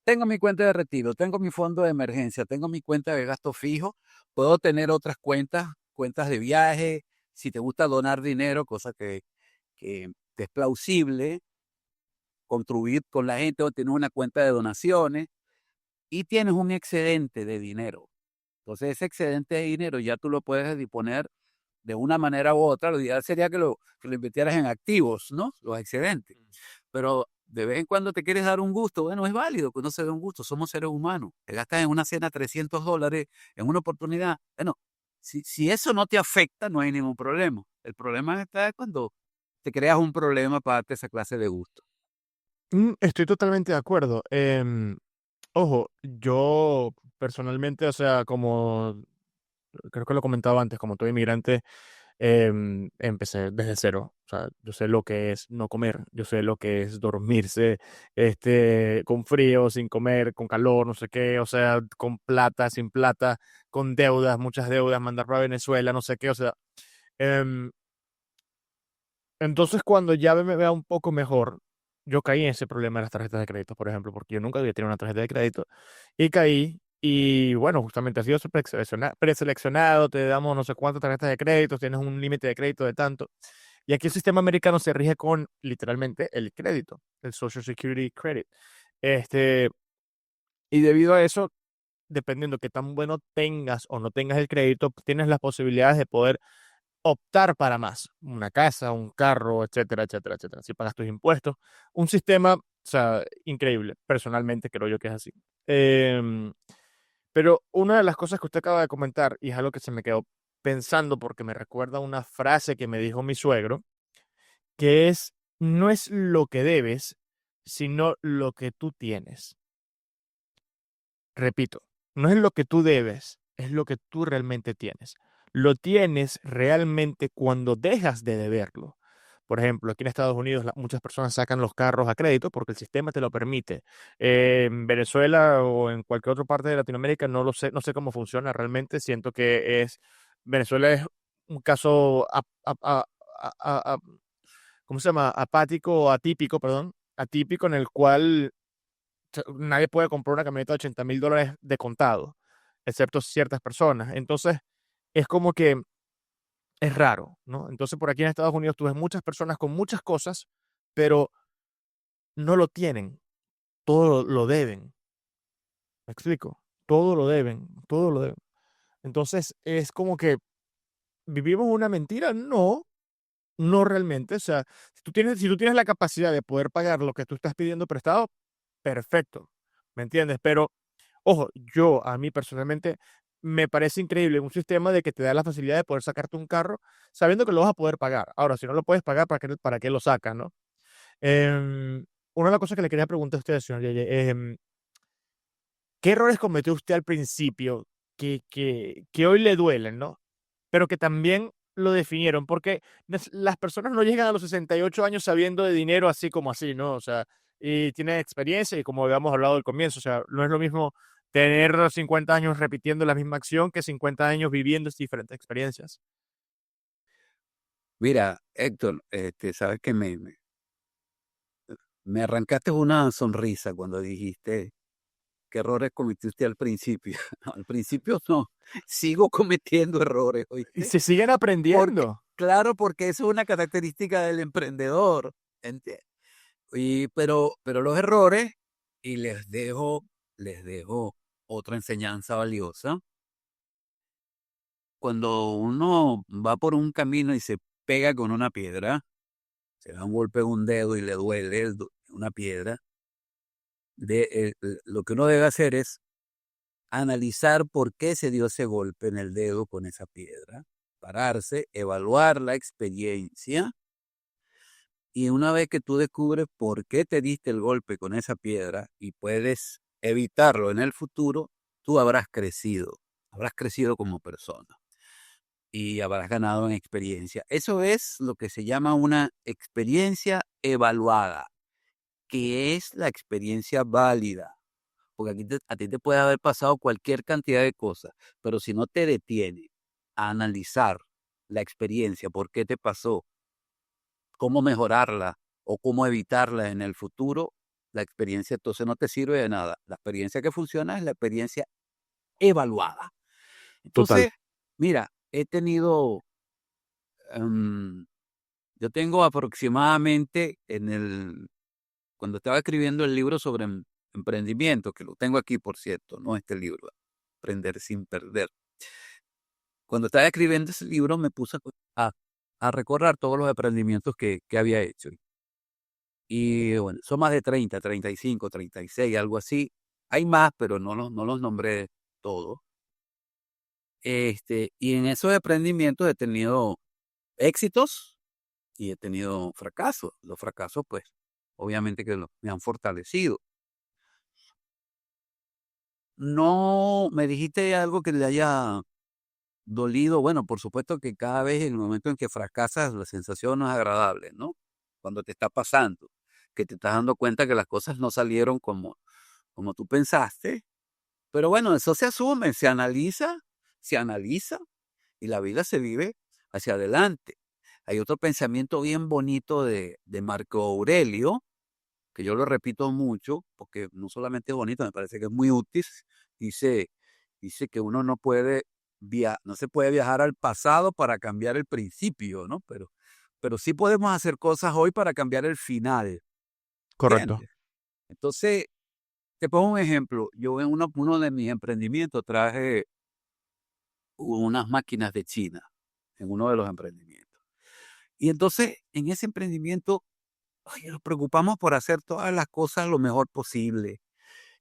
Tengo mi cuenta de retiro, tengo mi fondo de emergencia, tengo mi cuenta de gasto fijo, puedo tener otras cuentas, cuentas de viaje, si te gusta donar dinero, cosa que es plausible, contribuir con la gente o tener una cuenta de donaciones y tienes un excedente de dinero. Entonces ese excedente de dinero ya tú lo puedes disponer de una manera u otra. Lo ideal sería que lo invirtieras en activos, ¿no? Los excedentes. Pero de vez en cuando te quieres dar un gusto, bueno, es válido que uno se dé un gusto, somos seres humanos. Te gastas en una cena $300 en una oportunidad. Bueno, si eso no te afecta, no hay ningún problema. El problema está cuando te creas un problema para darte esa clase de gusto. Estoy totalmente de acuerdo. Ojo, yo personalmente, o sea, como creo que lo comentaba antes, como todo inmigrante, empecé desde cero. O sea, yo sé lo que es no comer, yo sé lo que es dormirse, con frío, sin comer, con calor, no sé qué, o sea, con plata, sin plata, con deudas, muchas deudas, mandar para Venezuela, no sé qué, o sea. em, entonces, cuando ya me vea un poco mejor, yo caí en ese problema de las tarjetas de crédito, por ejemplo, porque yo nunca había tenido una tarjeta de crédito y caí. Y bueno, justamente ha sido preseleccionado, te damos no sé cuántas tarjetas de crédito, tienes un límite de crédito de tanto. Y aquí el sistema americano se rige con literalmente el crédito, el Social Security Credit. Este, y debido a eso, dependiendo qué tan bueno tengas o no tengas el crédito, tienes las posibilidades de poder optar para más, una casa, un carro, etcétera, etcétera, etcétera. Si pagas tus impuestos, un sistema, o sea, increíble. Personalmente creo yo que es así. Em, pero una de las cosas que usted acaba de comentar, y es algo que se me quedó pensando porque me recuerda una frase que me dijo mi suegro, que es, no es lo que debes, sino lo que tú tienes. Repito, no es lo que tú debes, es lo que tú realmente tienes. Lo tienes realmente cuando dejas de deberlo. Por ejemplo, aquí en Estados Unidos muchas personas sacan los carros a crédito porque el sistema te lo permite. En Venezuela o en cualquier otra parte de Latinoamérica no lo sé, no sé cómo funciona realmente. Siento que Venezuela es un caso, ¿cómo se llama? Apático o atípico, perdón, atípico en el cual nadie puede comprar una camioneta de $80,000 de contado, excepto ciertas personas. Entonces, es como que es raro, ¿no? Entonces, por aquí en Estados Unidos tú ves muchas personas con muchas cosas, pero no lo tienen, todo lo deben. ¿Me explico? Todo lo deben, todo lo deben. Entonces, es como que vivimos una mentira. No, no realmente. O sea, si tú tienes la capacidad de poder pagar lo que tú estás pidiendo prestado, perfecto, ¿me entiendes? Pero ojo, a mí personalmente, me parece increíble un sistema de que te da la facilidad de poder sacarte un carro sabiendo que lo vas a poder pagar. Ahora, si no lo puedes pagar, ¿para qué lo sacas, no? Una de las cosas que le quería preguntar a usted, señor Yeye, ¿qué errores cometió usted al principio que hoy le duelen, ¿no? Pero que también lo definieron, porque las personas no llegan a los 68 años sabiendo de dinero así como así, ¿no? O sea, y tienen experiencia y como habíamos hablado al comienzo, o sea, no es lo mismo tener 50 años repitiendo la misma acción que 50 años viviendo diferentes experiencias. Mira, Héctor, sabes que me arrancaste una sonrisa cuando dijiste qué errores cometiste al principio. No, al principio no, sigo cometiendo errores, Y ¿oíste? se siguen Porque, aprendiendo. claro, porque eso es una característica del emprendedor. Pero los errores, y les dejo otra enseñanza valiosa. Cuando uno va por un camino y se pega con una piedra, se da un golpe en un dedo y le duele una piedra, lo que uno debe hacer es analizar por qué se dio ese golpe en el dedo con esa piedra, pararse, evaluar la experiencia, y una vez que tú descubres por qué te diste el golpe con esa piedra y puedes evitarlo en el futuro, tú habrás crecido como persona y habrás ganado en experiencia. Eso es lo que se llama una experiencia evaluada, que es la experiencia válida. Porque a ti te puede haber pasado cualquier cantidad de cosas, pero si no te detienes a analizar la experiencia, por qué te pasó, cómo mejorarla o cómo evitarla en el futuro, la experiencia entonces no te sirve de nada. La experiencia que funciona es la experiencia evaluada. Total. Entonces, mira, em, yo tengo aproximadamente cuando estaba escribiendo el libro sobre emprendimiento, que lo tengo aquí, por cierto, no este libro, Aprender sin Perder. Cuando estaba escribiendo ese libro me puse a recordar todos los emprendimientos que había hecho. Y bueno, son más de 30, 35, 36, algo así. Hay más, pero no los nombré todos. Y en esos emprendimientos he tenido éxitos y he tenido fracasos. Los fracasos, pues, obviamente que me han fortalecido. No, me dijiste algo que le haya dolido. Bueno, por supuesto que cada vez en el momento en que fracasas, la sensación no es agradable, ¿no? Cuando te está pasando, que te estás dando cuenta que las cosas no salieron como tú pensaste. Pero bueno, eso se asume, se analiza y la vida se vive hacia adelante. Hay otro pensamiento bien bonito de Marco Aurelio, que yo lo repito mucho, porque no solamente es bonito, me parece que es muy útil. Dice, dice que uno no se puede viajar al pasado para cambiar el principio, ¿no? Pero sí podemos hacer cosas hoy para cambiar el final, Correcto. ¿entiendes? Entonces, te pongo un ejemplo. Yo en uno de mis emprendimientos traje unas máquinas de China, en uno de los emprendimientos. Y entonces, en ese emprendimiento, ay, nos preocupamos por hacer todas las cosas lo mejor posible.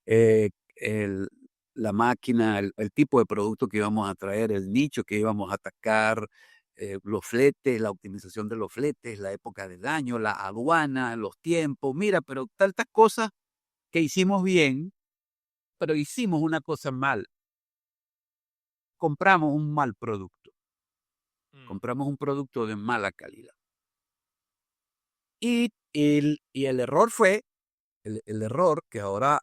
eh, el- la máquina, el tipo de producto que íbamos a traer, el nicho que íbamos a atacar, los fletes, la optimización de los fletes, la época del año, la aduana, los tiempos. Mira, pero tantas cosas que hicimos bien, pero hicimos una cosa mal. Compramos un mal producto. Compramos un producto de mala calidad. Y el error fue, el error que ahora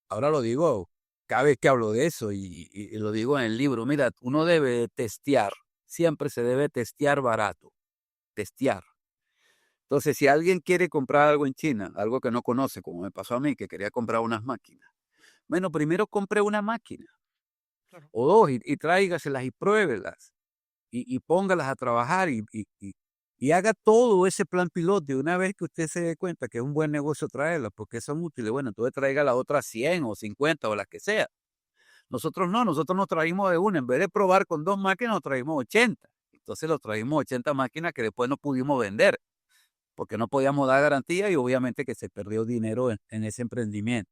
lo digo cada vez que hablo de eso y lo digo en el libro. Mira, uno debe testear, siempre se debe testear barato, testear. Entonces, si alguien quiere comprar algo en China, algo que no conoce, como me pasó a mí, que quería comprar unas máquinas, bueno, primero compre una máquina Claro. o dos y tráigaselas y pruébelas y póngalas a trabajar y haga todo ese plan piloto. Y una vez que usted se dé cuenta que es un buen negocio traerlas porque son útiles, bueno, entonces traiga las otras 100 o 50 o las que sea. Nosotros no, nosotros nos traímos de una. En vez de probar con 2 máquinas, nos traímos 80. Entonces nos traímos 80 máquinas que después no pudimos vender porque no podíamos dar garantía y obviamente que se perdió dinero en ese emprendimiento.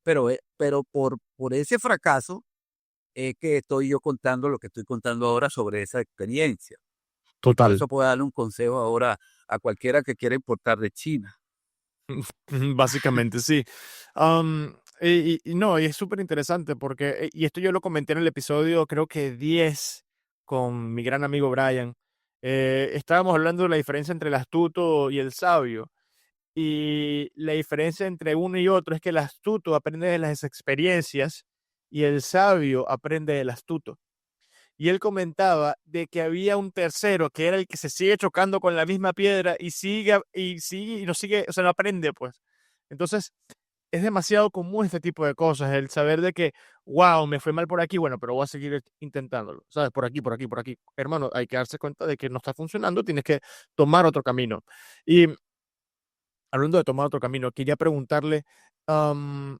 Pero por ese fracaso es que estoy yo contando lo que estoy contando ahora sobre esa experiencia. Y por Total. eso puedo darle un consejo ahora a cualquiera que quiera importar de China. Básicamente, sí. Y no, y es súper interesante porque, y esto yo lo comenté en el episodio, creo que 10 con mi gran amigo Brian. Estábamos hablando de la diferencia entre el astuto y el sabio. Y la diferencia entre uno y otro es que el astuto aprende de las experiencias y el sabio aprende del astuto. Y él comentaba de que había un tercero que era el que se sigue chocando con la misma piedra y no sigue, o sea, no aprende, pues. Entonces, es demasiado común este tipo de cosas, el saber de que, wow, me fue mal por aquí, bueno, pero voy a seguir intentándolo, ¿sabes? Por aquí, por aquí, por aquí. Hermano, hay que darse cuenta de que no está funcionando, tienes que tomar otro camino. Y hablando de tomar otro camino, quería preguntarle, am,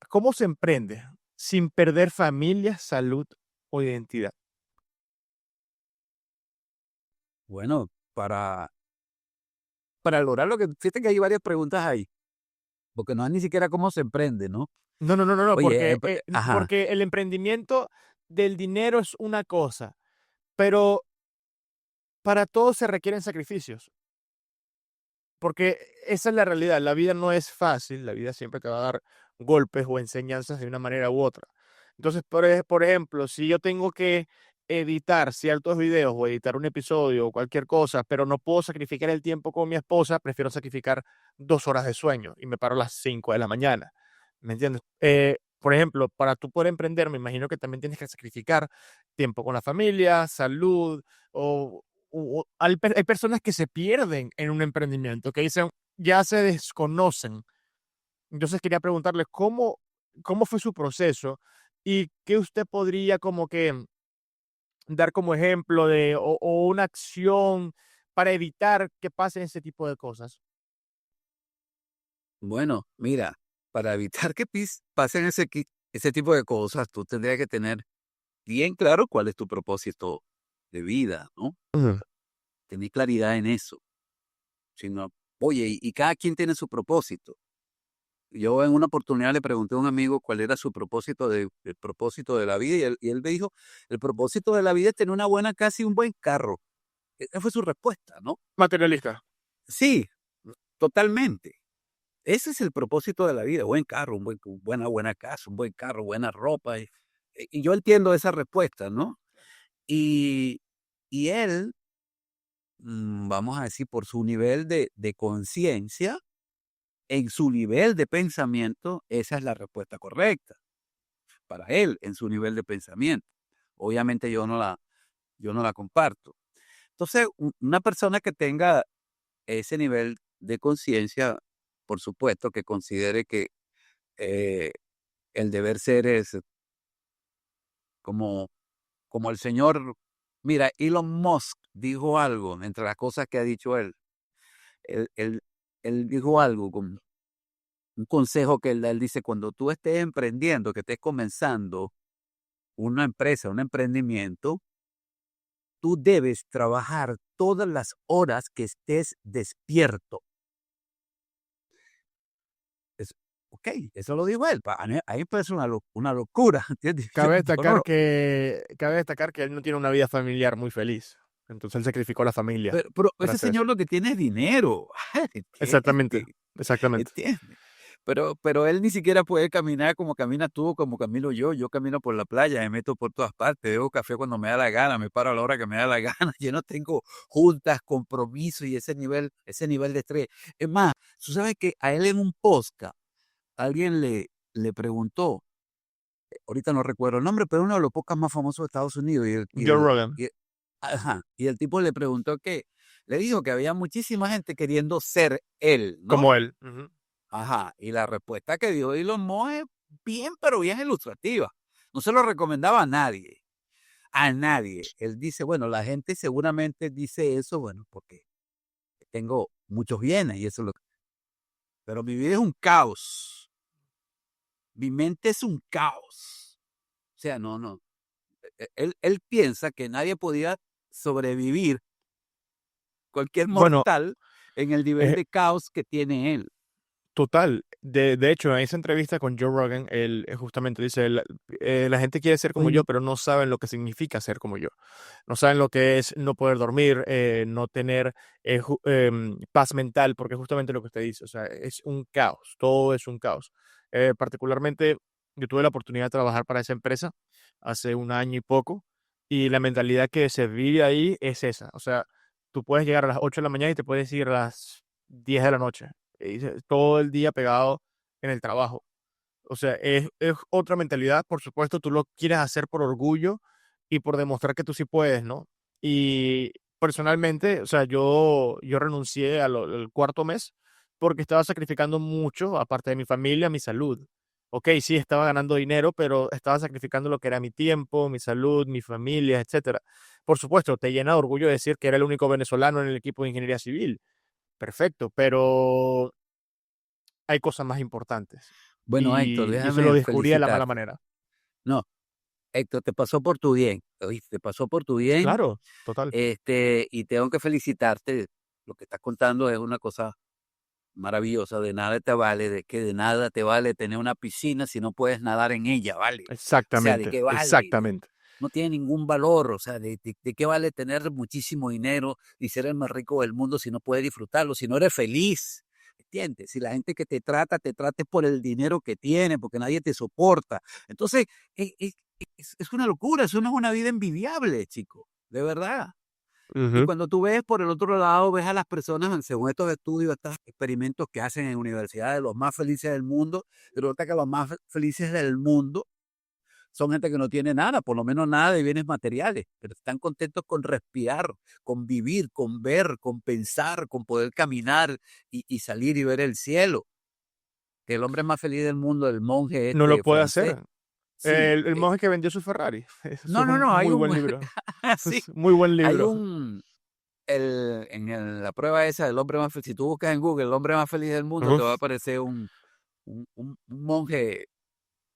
¿cómo se emprende sin perder familia, salud o identidad? Bueno, para lograr lo que, fíjate que hay varias preguntas ahí, porque no es ni siquiera cómo se emprende, ¿no? No, no, no, no, no, Oye, ajá, porque el emprendimiento del dinero es una cosa, pero para todo se requieren sacrificios, porque esa es la realidad. La vida no es fácil, la vida siempre te va a dar golpes o enseñanzas de una manera u otra. Entonces, por ejemplo, si yo tengo que editar ciertos videos o editar un episodio o cualquier cosa, pero no puedo sacrificar el tiempo con mi esposa, prefiero sacrificar 2 horas de sueño y me paro a las 5 de la mañana. ¿Me entiendes? Por ejemplo, para tú poder emprender, me imagino que también tienes que sacrificar tiempo con la familia, salud, o hay personas que se pierden en un emprendimiento, que dicen, ya se desconocen. Entonces quería preguntarle cómo fue su proceso y qué usted podría como que dar como ejemplo o una acción para evitar que pasen ese tipo de cosas. bueno, mira, para evitar que pasen ese tipo de cosas, tú tendrías que tener bien claro cuál es tu propósito de vida, ¿no? Ujú. Tener claridad en eso. Sino, oye, y cada quien tiene su propósito. Yo en una oportunidad le pregunté a un amigo cuál era su propósito el propósito de la vida y él me dijo, el propósito de la vida es tener una buena casa y un buen carro. Esa fue su respuesta, ¿no? Materialista. Sí, totalmente. Ese es el propósito de la vida, buen carro, buena casa, un buen carro, buena ropa. Y yo entiendo esa respuesta, ¿no? Y, y él, vamos a decir, por su nivel de conciencia, en su nivel de pensamiento, esa es la respuesta correcta para él, en su nivel de pensamiento. Obviamente yo no la comparto. Entonces, una persona que tenga ese nivel de conciencia, por supuesto, que considere que eh, el deber ser es como, como el señor, mira, Elon Musk dijo algo, entre las cosas que ha dicho él, él, él dijo algo, con un consejo que él da, él dice, cuando tú estés emprendiendo, que estés comenzando una empresa, un emprendimiento, tú debes trabajar todas las horas que estés despierto. Ok, eso lo dijo él. A mí me parece una locura, ¿entiendes? Cabe Yo no, destacar que él no tiene una vida familiar muy feliz. Entonces él sacrificó a la familia pero para ese hacer eso. señor lo que tiene es dinero. Exactamente, ¿Entiendes? exactamente. ¿Entiendes? Pero él ni siquiera puede caminar como caminas tú, como camino yo. Yo camino por la playa, me meto por todas partes, bebo café cuando me da la gana, me paro a la hora que me da la gana. Yo no tengo juntas, compromisos y ese nivel de estrés. Es más, tú sabes que a él en un podcast, alguien le preguntó, ahorita no recuerdo el nombre, pero uno de los podcasts más famosos de Estados Unidos, Joe Rogan, y el tipo le preguntó le dijo que había muchísima gente queriendo ser él, ¿no? como él. Ujú. Ajá, y la respuesta que dio Elon Musk es bien, pero bien ilustrativa. No se lo recomendaba a nadie, a nadie. Él dice, bueno, la gente seguramente dice eso, bueno, porque tengo muchos bienes y eso es lo que... Pero mi vida es un caos. Mi mente es un caos. O sea, no. Él piensa que nadie podía sobrevivir, cualquier Bueno, mortal, en el nivel eh, de caos que tiene él. total. De hecho, en esa entrevista con Joe Rogan, él justamente dice, la gente quiere ser como yo, pero no saben lo que significa ser como yo. No saben lo que es no poder dormir, no tener paz mental, porque justamente lo que usted dice, o sea, es un caos, todo es un caos. Particularmente, yo tuve la oportunidad de trabajar para esa empresa hace un año y poco, y la mentalidad que se vive ahí es esa. O sea, tú puedes llegar a las 8 de la mañana y te puedes ir a las 10 de la noche. Y todo el día pegado en el trabajo. O sea, es otra mentalidad. Por supuesto, tú lo quieres hacer por orgullo y por demostrar que tú sí puedes, ¿no? Y personalmente, o sea, yo renuncié al cuarto mes porque estaba sacrificando mucho, aparte de mi familia, mi salud. Ok, sí, estaba ganando dinero, pero estaba sacrificando lo que era mi tiempo, mi salud, mi familia, etcétera. Por supuesto, te llena de orgullo decir que era el único venezolano en el equipo de ingeniería civil. Perfecto, pero hay cosas más importantes. Bueno, Héctor, Y eso lo déjame descubrí de la mala felicitarte. manera. No, Héctor, te pasó por tu bien, ¿oíste? Te pasó por tu bien, Claro, total. y tengo que felicitarte. Lo que estás contando es una cosa maravillosa. De nada te vale tener una piscina si no puedes nadar en ella, ¿vale? O sea, ¿de Exactamente, qué vale? exactamente. No tiene ningún valor. O sea, ¿de qué vale tener muchísimo dinero y ser el más rico del mundo si no puedes disfrutarlo, si no eres feliz? ¿Entiendes? Si la gente que te trate por el dinero que tiene, porque nadie te soporta. Entonces, es una locura, eso no es una vida envidiable, chico, de verdad. Y Ujú. cuando tú ves por el otro lado, ves a las personas, según estos estudios, estos experimentos que hacen en universidades, los más felices del mundo, y resulta que los más felices del mundo son gente que no tiene nada, por lo menos nada de bienes materiales, pero están contentos con respirar, con vivir, con ver, con pensar, con poder caminar y salir y ver el cielo. Que el hombre más feliz del mundo, el monje No lo este puede francés, hacer. sí. El monje que vendió su Ferrari. Eso es un No, hay muy un, buen libro. sí, Es muy buen hay libro. la prueba esa del hombre más feliz, si tú buscas en Google el hombre más feliz del mundo, Ujú, te va a aparecer un monje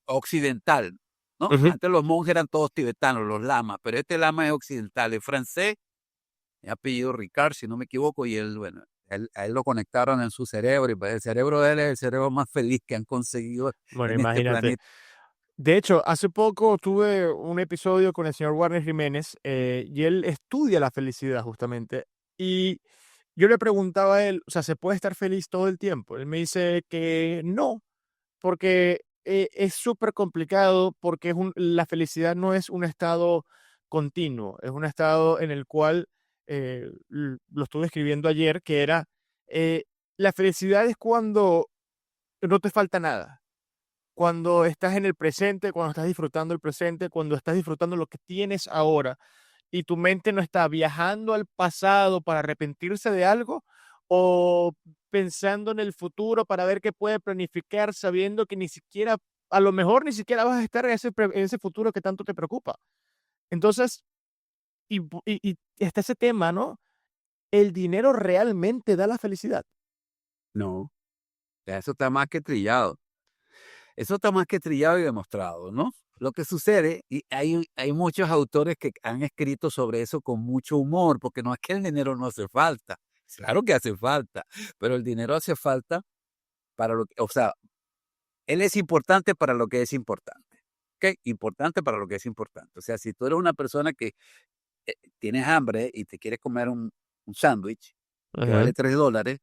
occidental, ¿no? ujú. Antes los monjes eran todos tibetanos, los lamas, pero este lama es occidental, es francés, es apellido Ricard, si no me equivoco, y él, bueno, a él lo conectaron en su cerebro, y pues el cerebro de él es el cerebro más feliz que han conseguido Bueno, en este imagínate. planeta. De hecho, hace poco tuve un episodio con el señor Warner Jiménez y él estudia la felicidad justamente. Y yo le preguntaba a él, o sea, ¿se puede estar feliz todo el tiempo? Él me dice que no, porque es súper complicado, porque la felicidad no es un estado continuo, es un estado en el cual, lo estuve escribiendo ayer, que era, eh, la felicidad es cuando no te falta nada, cuando estás en el presente, cuando estás disfrutando el presente, cuando estás disfrutando lo que tienes ahora y tu mente no está viajando al pasado para arrepentirse de algo o pensando en el futuro para ver qué puede planificar sabiendo que ni siquiera, a lo mejor ni siquiera vas a estar en ese futuro que tanto te preocupa. Entonces, y está ese tema, ¿no? ¿El dinero realmente da la felicidad? No, eso está más que trillado. Eso está más que trillado y demostrado, ¿no? Lo que sucede, y hay muchos autores que han escrito sobre eso con mucho humor, porque no es que el dinero no hace falta, claro que hace falta, pero el dinero hace falta para lo que, o sea, Él es importante para lo que es importante. ¿Ok? Importante para lo que es importante. O sea, si tú eres una persona que tienes hambre y te quieres comer un sándwich que Ajá. vale $3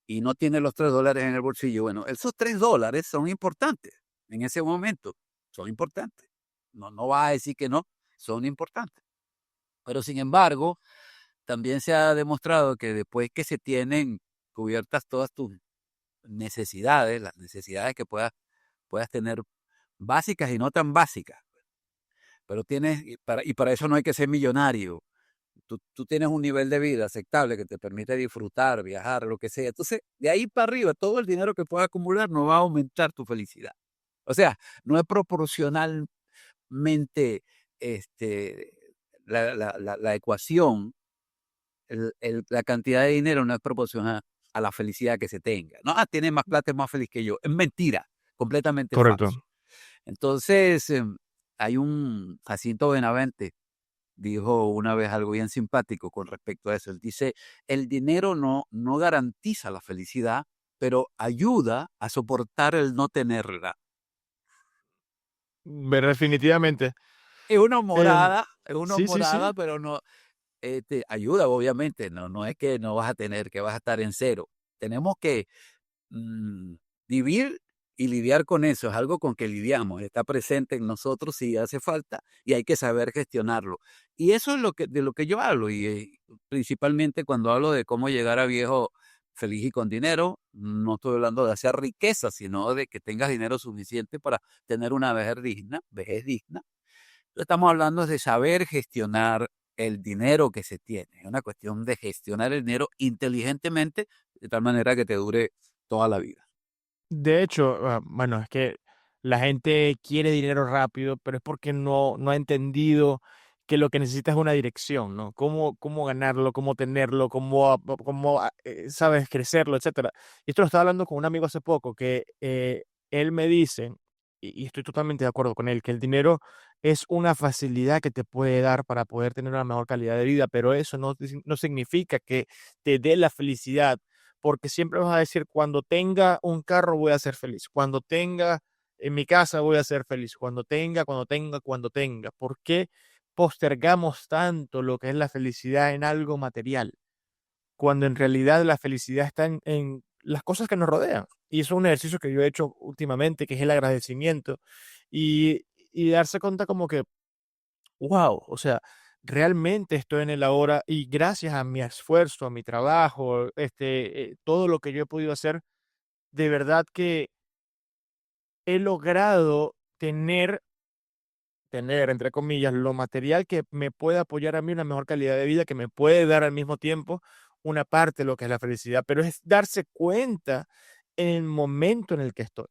y no tienes los $3 en el bolsillo, bueno, esos $3 son importantes en ese momento. Son importantes. No vas a decir que no, son importantes. Pero sin embargo, también se ha demostrado que después que se tienen cubiertas todas tus necesidades, las necesidades que puedas tener básicas y no tan básicas, pero para eso no hay que ser millonario. Tú tienes un nivel de vida aceptable que te permite disfrutar, viajar, lo que sea. Entonces, de ahí para arriba, todo el dinero que puedas acumular no va a aumentar tu felicidad. O sea, no es proporcionalmente este, la ecuación, la cantidad de dinero no es proporcional a la felicidad que se tenga. No, tienes más plata, es más feliz que yo. Es mentira, completamente Correcto. falso. Entonces, hay un Jacinto Benavente, dijo una vez algo bien simpático con respecto a eso. Él dice, el dinero no garantiza la felicidad, pero ayuda a soportar el no tenerla. Definitivamente. Em, Es una sí, sí, sí. morada, pero no, te ayuda, obviamente. No es que no vas a tener, que vas a estar en cero. Tenemos que mm, vivir y lidiar con eso. Es algo con que lidiamos. Está presente en nosotros si hace falta y hay que saber gestionarlo. Y eso es de lo que yo hablo. Y principalmente cuando hablo de cómo llegar a viejo feliz y con dinero, no estoy hablando de hacer riqueza, sino de que tengas dinero suficiente para tener una vejez digna. Estamos hablando de saber gestionar el dinero que se tiene. Es una cuestión de gestionar el dinero inteligentemente, de tal manera que te dure toda la vida. De hecho, bueno, es que la gente quiere dinero rápido, pero es porque no ha entendido que lo que necesita es una dirección, ¿no? Cómo ganarlo, cómo tenerlo, sabes, crecerlo, etcétera. Y esto lo estaba hablando con un amigo hace poco, que él me dice, y estoy totalmente de acuerdo con él, que el dinero es una facilidad que te puede dar para poder tener una mejor calidad de vida, pero eso no significa que te dé la felicidad porque siempre vas a decir, cuando tenga un carro voy a ser feliz, cuando tenga en mi casa voy a ser feliz, cuando tenga. ¿Por qué postergamos tanto lo que es la felicidad en algo material, cuando en realidad la felicidad está en las cosas que nos rodean? Y eso es un ejercicio que yo he hecho últimamente, que es el agradecimiento y darse cuenta como que wow, o sea, realmente estoy en el ahora y gracias a mi esfuerzo, a mi trabajo, todo lo que yo he podido hacer, de verdad que he logrado tener, entre comillas, lo material que me puede apoyar a mí una mejor calidad de vida, que me puede dar al mismo tiempo una parte de lo que es la felicidad, pero es darse cuenta en el momento en el que estoy.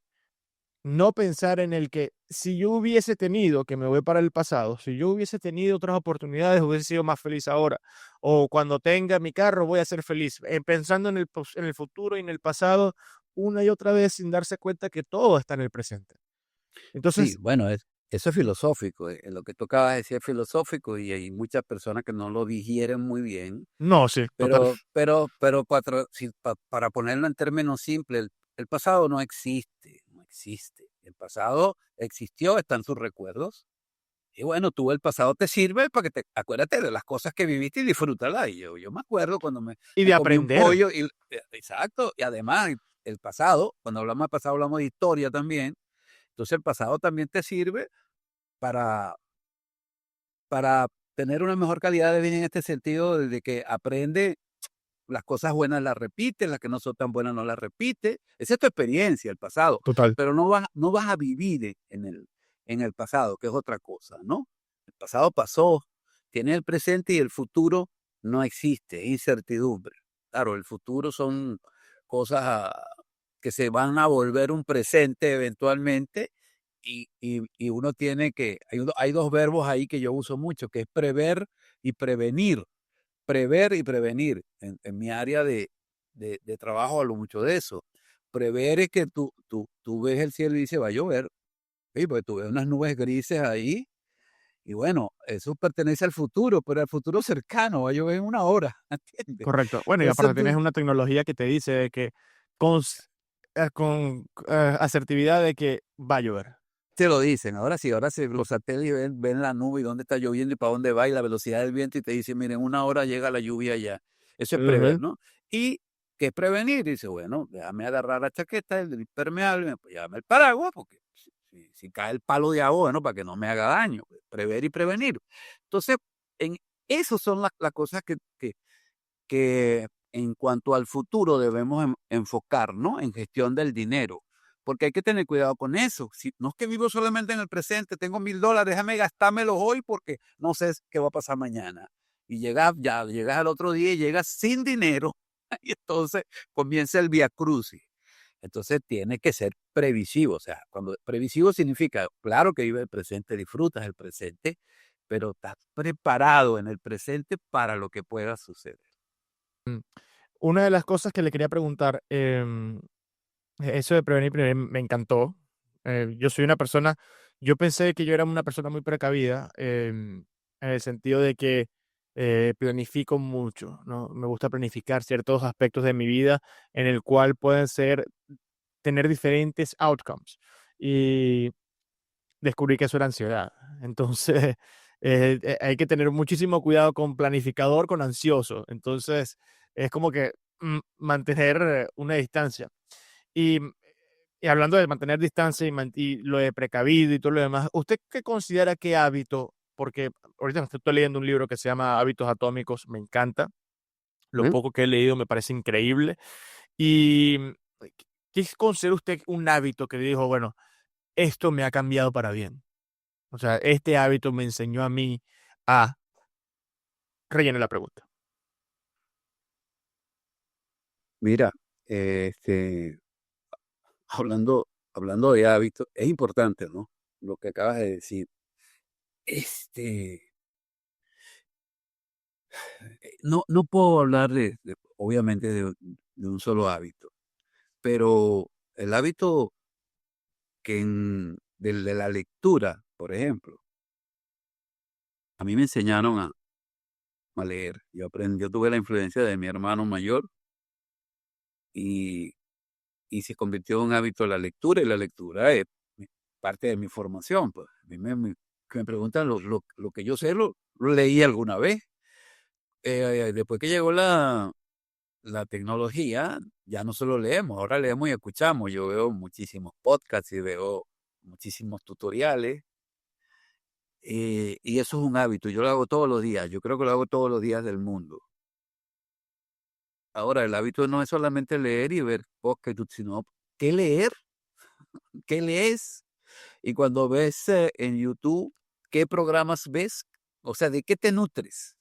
No pensar en el que si yo hubiese tenido, que me voy para el pasado, si yo hubiese tenido otras oportunidades, hubiese sido más feliz ahora. O cuando tenga mi carro, voy a ser feliz. Pensando en el futuro y en el pasado, una y otra vez sin darse cuenta que todo está en el presente. Sí, Entonces, bueno, eso es filosófico. Lo que tú acabas de decir es filosófico y hay muchas personas que no lo digieren muy bien. no, sí, total. Pero para ponerlo en términos simples, el pasado no existe, no existe. El pasado existió, están sus recuerdos. Y bueno, tú el pasado te sirve para que acuérdate de las cosas que viviste y disfrútalas. Y yo me acuerdo cuando Y me de comí un aprender, pollo, exacto, y además el pasado, cuando hablamos de pasado hablamos de historia también. Entonces el pasado también te sirve para, para tener una mejor calidad de vida en este sentido, de que aprende las cosas buenas las repite, las que no son tan buenas no las repite. Esa es tu experiencia, el pasado, total. pero no vas a vivir en el pasado, que es otra cosa, ¿no? El pasado pasó, tiene el presente y el futuro no existe, es incertidumbre. Claro, el futuro son cosas que se van a volver un presente eventualmente y uno tiene que, hay dos verbos ahí que yo uso mucho, que es prever y prevenir. Prever y prevenir. En mi área de trabajo hablo mucho de eso. Prever es que tú ves el cielo y dices, va a llover, sí, porque tú ves unas nubes grises ahí, y bueno, eso pertenece al futuro, pero al futuro cercano, va a llover en una hora, ¿entiendes? Correcto. Bueno, y Entonces aparte tienes una tecnología que te dice de que con asertividad de que va a llover. Te lo dicen, ahora sí, los satélites ven la nube y dónde está lloviendo y para dónde va y la velocidad del viento y te dicen, miren, en 1 hora llega la lluvia allá. Eso es prever, Ujú. ¿no? ¿Y qué es prevenir? Dice, bueno, déjame agarrar la chaqueta, el impermeable, pues llévame el paraguas, porque si cae el palo de agua, bueno, para que no me haga daño, pues, prever y prevenir. Entonces, en eso son las cosas que en cuanto al futuro debemos enfocar, ¿no? En gestión del dinero, porque hay que tener cuidado con eso. Si no es que vivo solamente en el presente, tengo $1000, déjame gastármelos hoy porque no sé qué va a pasar mañana. Y llegas al otro día y llegas sin dinero y entonces comienza el vía crucis. Entonces tiene que ser previsivo, o sea, cuando previsivo significa, claro que vive el presente, disfrutas el presente, pero estás preparado en el presente para lo que pueda suceder. Una de las cosas que le quería preguntar, eso de prevenir me encantó. Yo soy una persona, yo pensé que yo era una persona muy precavida, en el sentido de que planifico mucho, ¿no? Me gusta planificar ciertos aspectos de mi vida en el cual pueden tener diferentes outcomes. Y descubrí que eso era ansiedad. Entonces, hay que tener muchísimo cuidado con planificador, con ansioso. Entonces, es como que mantener una distancia. Y, y hablando de mantener distancia y lo de precavido y todo lo demás, ¿usted qué considera qué hábito? Porque ahorita estoy leyendo un libro que se llama Hábitos Atómicos, me encanta. Lo ¿Mm? poco que he leído me parece increíble. Y, ¿qué considera usted un hábito que dijo, bueno, esto me ha cambiado para bien? O sea, este hábito me enseñó a mí a rellene la pregunta. Mira, este, hablando de hábitos, es importante, ¿no? Lo que acabas de decir. Este, no puedo hablar obviamente, de un solo hábito, pero el hábito de la lectura, por ejemplo, a mí me enseñaron a leer. Yo tuve la influencia de mi hermano mayor y, y se convirtió en un hábito la lectura y la lectura es parte de mi formación. Pues. A mí que me preguntan lo que yo sé, lo leí alguna vez. Después que llegó la tecnología, ya no solo leemos, ahora leemos y escuchamos. Yo veo muchísimos podcasts y veo muchísimos tutoriales. Y eso es un hábito, yo lo hago todos los días, yo creo que lo hago todos los días del mundo. Ahora, el hábito no es solamente leer y ver podcasts, sino qué leer, qué lees, y cuando ves en YouTube, qué programas ves, o sea, de qué te nutres.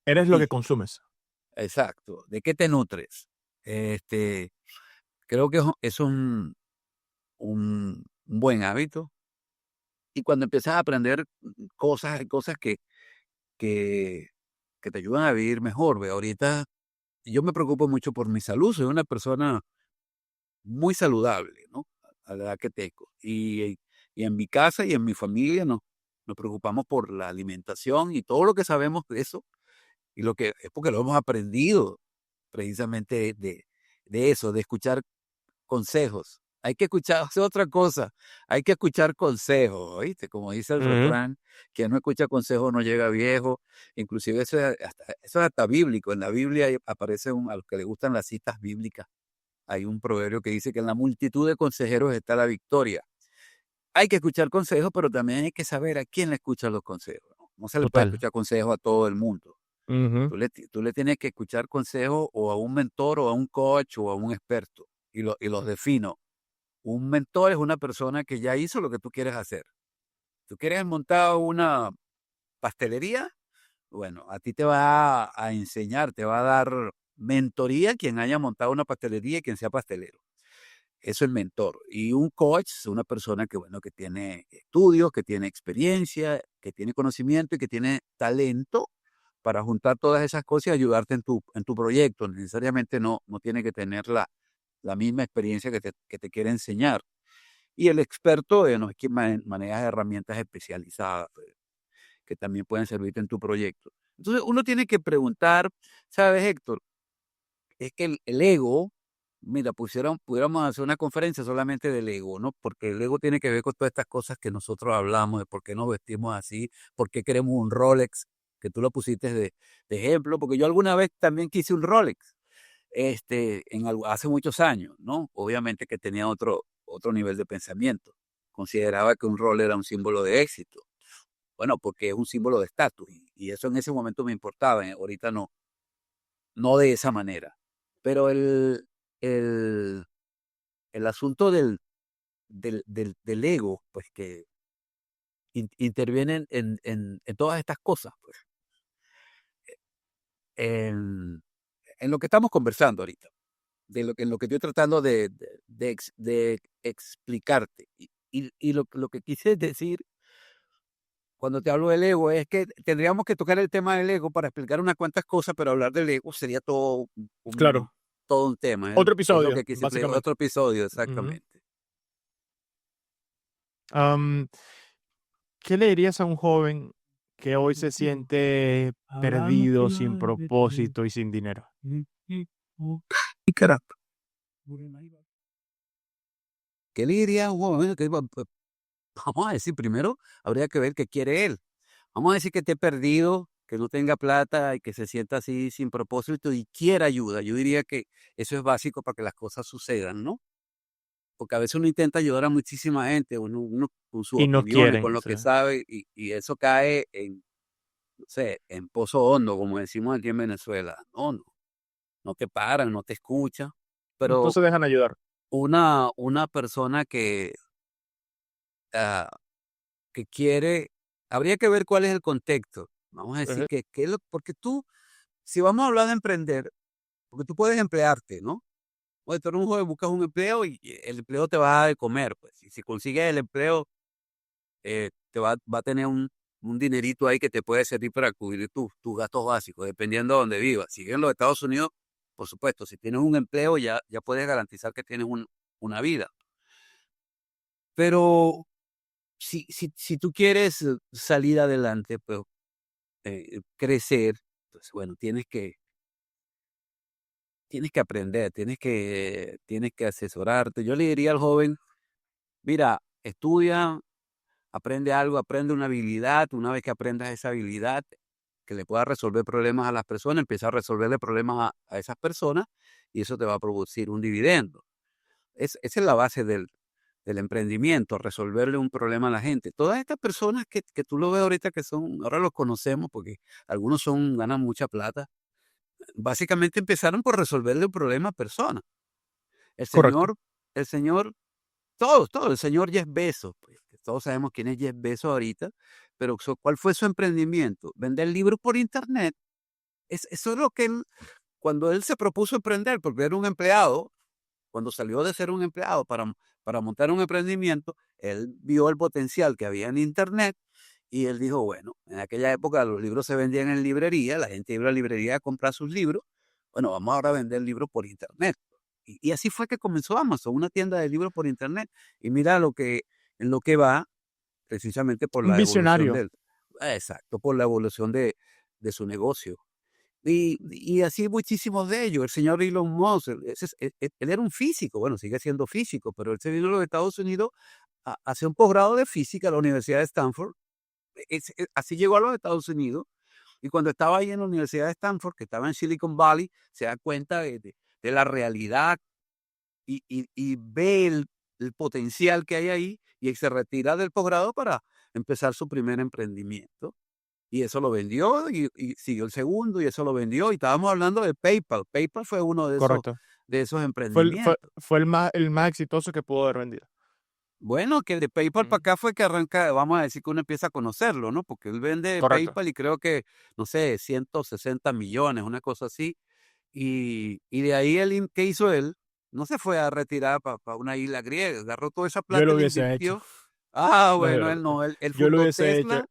Eres lo Y, que consumes. exacto, de qué te nutres. Este, creo que es un buen hábito. Y cuando empiezas a aprender cosas que, que te ayudan a vivir mejor, ve, ahorita yo me preocupo mucho por mi salud, soy una persona muy saludable, ¿no? A la edad que tengo. Y en mi casa y en mi familia nos preocupamos por la alimentación y todo lo que sabemos de eso, y lo que es porque lo hemos aprendido precisamente de eso, de escuchar consejos. Hay que escuchar, es otra cosa, hay que escuchar consejos, ¿oíste? Como dice el Ujú. refrán, quien no escucha consejos no llega viejo. Inclusive eso es hasta bíblico. En la Biblia aparece, a los que les gustan las citas bíblicas, hay un proverbio que dice que en la multitud de consejeros está la victoria. Hay que escuchar consejos, pero también hay que saber a quién le escucha los consejos, ¿no? No se le puede Total. escuchar consejos a todo el mundo. Ujú. Tú le tienes que escuchar consejos o a un mentor o a un coach o a un experto. Y los defino. Un mentor es una persona que ya hizo lo que tú quieres hacer. ¿Tú quieres montar una pastelería? Bueno, a ti te va a enseñar, te va a dar mentoría quien haya montado una pastelería y quien sea pastelero. Eso es mentor. Y un coach es una persona que, bueno, que tiene estudios, que tiene experiencia, que tiene conocimiento y que tiene talento para juntar todas esas cosas y ayudarte en tu proyecto. Necesariamente no tiene que tener la misma experiencia que te quiere enseñar. Y el experto no es quien maneja herramientas especializadas, pues, que también pueden servirte en tu proyecto. Entonces uno tiene que preguntar, ¿sabes, Héctor? Es que el ego mira, pudiéramos hacer una conferencia solamente del ego, ¿no? Porque el ego tiene que ver con todas estas cosas que nosotros hablamos, de por qué nos vestimos así, por qué queremos un Rolex, que tú lo pusiste de ejemplo, porque yo alguna vez también quise un Rolex, hace muchos años, ¿no? Obviamente que tenía otro nivel de pensamiento. Consideraba que un Rolex era un símbolo de éxito. Bueno, porque es un símbolo de estatus, y eso en ese momento me importaba, ahorita no de esa manera. Pero el, el asunto del ego, pues que interviene en todas estas cosas, pues, en, en lo que estamos conversando ahorita, en lo que estoy tratando de explicarte. Y lo que quise decir cuando te hablo del ego es que tendríamos que tocar el tema del ego para explicar unas cuantas cosas, pero hablar del ego sería Claro. todo un tema. Otro Es lo episodio, que quise explicar. básicamente. Otro episodio, Ujú. exactamente. Am, ¿Qué le dirías a un joven que hoy se siente perdido, sin propósito y sin dinero? Y caramba, ¿qué le diría a un joven? Vamos a decir, primero habría que ver qué quiere él. Vamos a decir que esté perdido, que no tenga plata y que se sienta así sin propósito y quiera ayuda. Yo diría que eso es básico para que las cosas sucedan, ¿no? Porque a veces uno intenta ayudar a muchísima gente, uno con sus Y no opiniones, con quieren, lo sí. que sabe, y eso cae no sé, en pozo hondo, como decimos aquí en Venezuela. No te paran, no te escuchan. No Pero se dejan ayudar. una persona ah, que quiere, habría que ver cuál es el contexto. Vamos a decir Ujú. porque si vamos a hablar de emprender, porque tú puedes emplearte, ¿no? Oye, tú eres un joven, buscas un empleo y el empleo te va a dar de comer, pues. Y si consigues el empleo, va a tener un dinerito ahí que te puede servir para cubrir tus gastos básicos, dependiendo de donde vivas. Si vives en los Estados Unidos, por supuesto, si tienes un empleo, ya puedes garantizar que tienes una vida. Pero si tú quieres salir adelante, pues crecer, pues bueno, tienes que aprender, tienes que asesorarte. Yo le diría al joven, mira, estudia, aprende algo, aprende una habilidad. Una vez que aprendas esa habilidad que le pueda resolver problemas a las personas, empieza a resolverle problemas a esas personas, y eso te va a producir un dividendo. Esa es la base del emprendimiento, resolverle un problema a la gente. Todas estas personas que tú lo ves ahorita, ahora los conocemos porque algunos ganan mucha plata, básicamente empezaron por resolverle un problema a personas. El Correcto. señor, el señor, todos, el señor Jeff Bezos, pues, que todos sabemos quién es Jeff Bezos ahorita, pero ¿cuál fue su emprendimiento? Vender libros por internet. Eso es lo que cuando él se propuso emprender, porque era un empleado, cuando salió de ser un empleado para montar un emprendimiento, él vio el potencial que había en internet y él dijo, bueno, en aquella época los libros se vendían en librería, la gente iba a la librería a comprar sus libros, bueno, vamos ahora a vender libros por internet. Y así fue que comenzó Amazon, una tienda de libros por internet. Y mira en lo que va, precisamente por Un la evolución visionario. exacto, por la evolución de su negocio. Y así muchísimos de ellos. El señor Elon Musk, él era un físico, bueno, sigue siendo físico, pero él se vino a los Estados Unidos a hacer un posgrado de física a la Universidad de Stanford. Así llegó a los Estados Unidos, y cuando estaba ahí en la Universidad de Stanford, que estaba en Silicon Valley, se da cuenta de la realidad, y ve el potencial que hay ahí, y se retira del posgrado para empezar su primer emprendimiento. Y eso lo vendió, y siguió el segundo, y eso lo vendió. Y estábamos hablando de PayPal. PayPal fue uno Correcto. de esos Fue emprendimientos. el más exitoso que pudo haber vendido. Bueno, que de PayPal para Ujú. acá fue que arranca, vamos a decir que uno empieza a conocerlo, ¿no? Porque él vende Correcto. PayPal y creo que, no sé, 160 millones, una cosa así. Y de ahí ¿qué hizo él? No se fue a retirar para una isla griega, agarró toda esa Yo plata lo y la hubiese hecho. invirtió. Ah, No, bueno, él no, él yo lo fundó hubiese hecho. Tesla,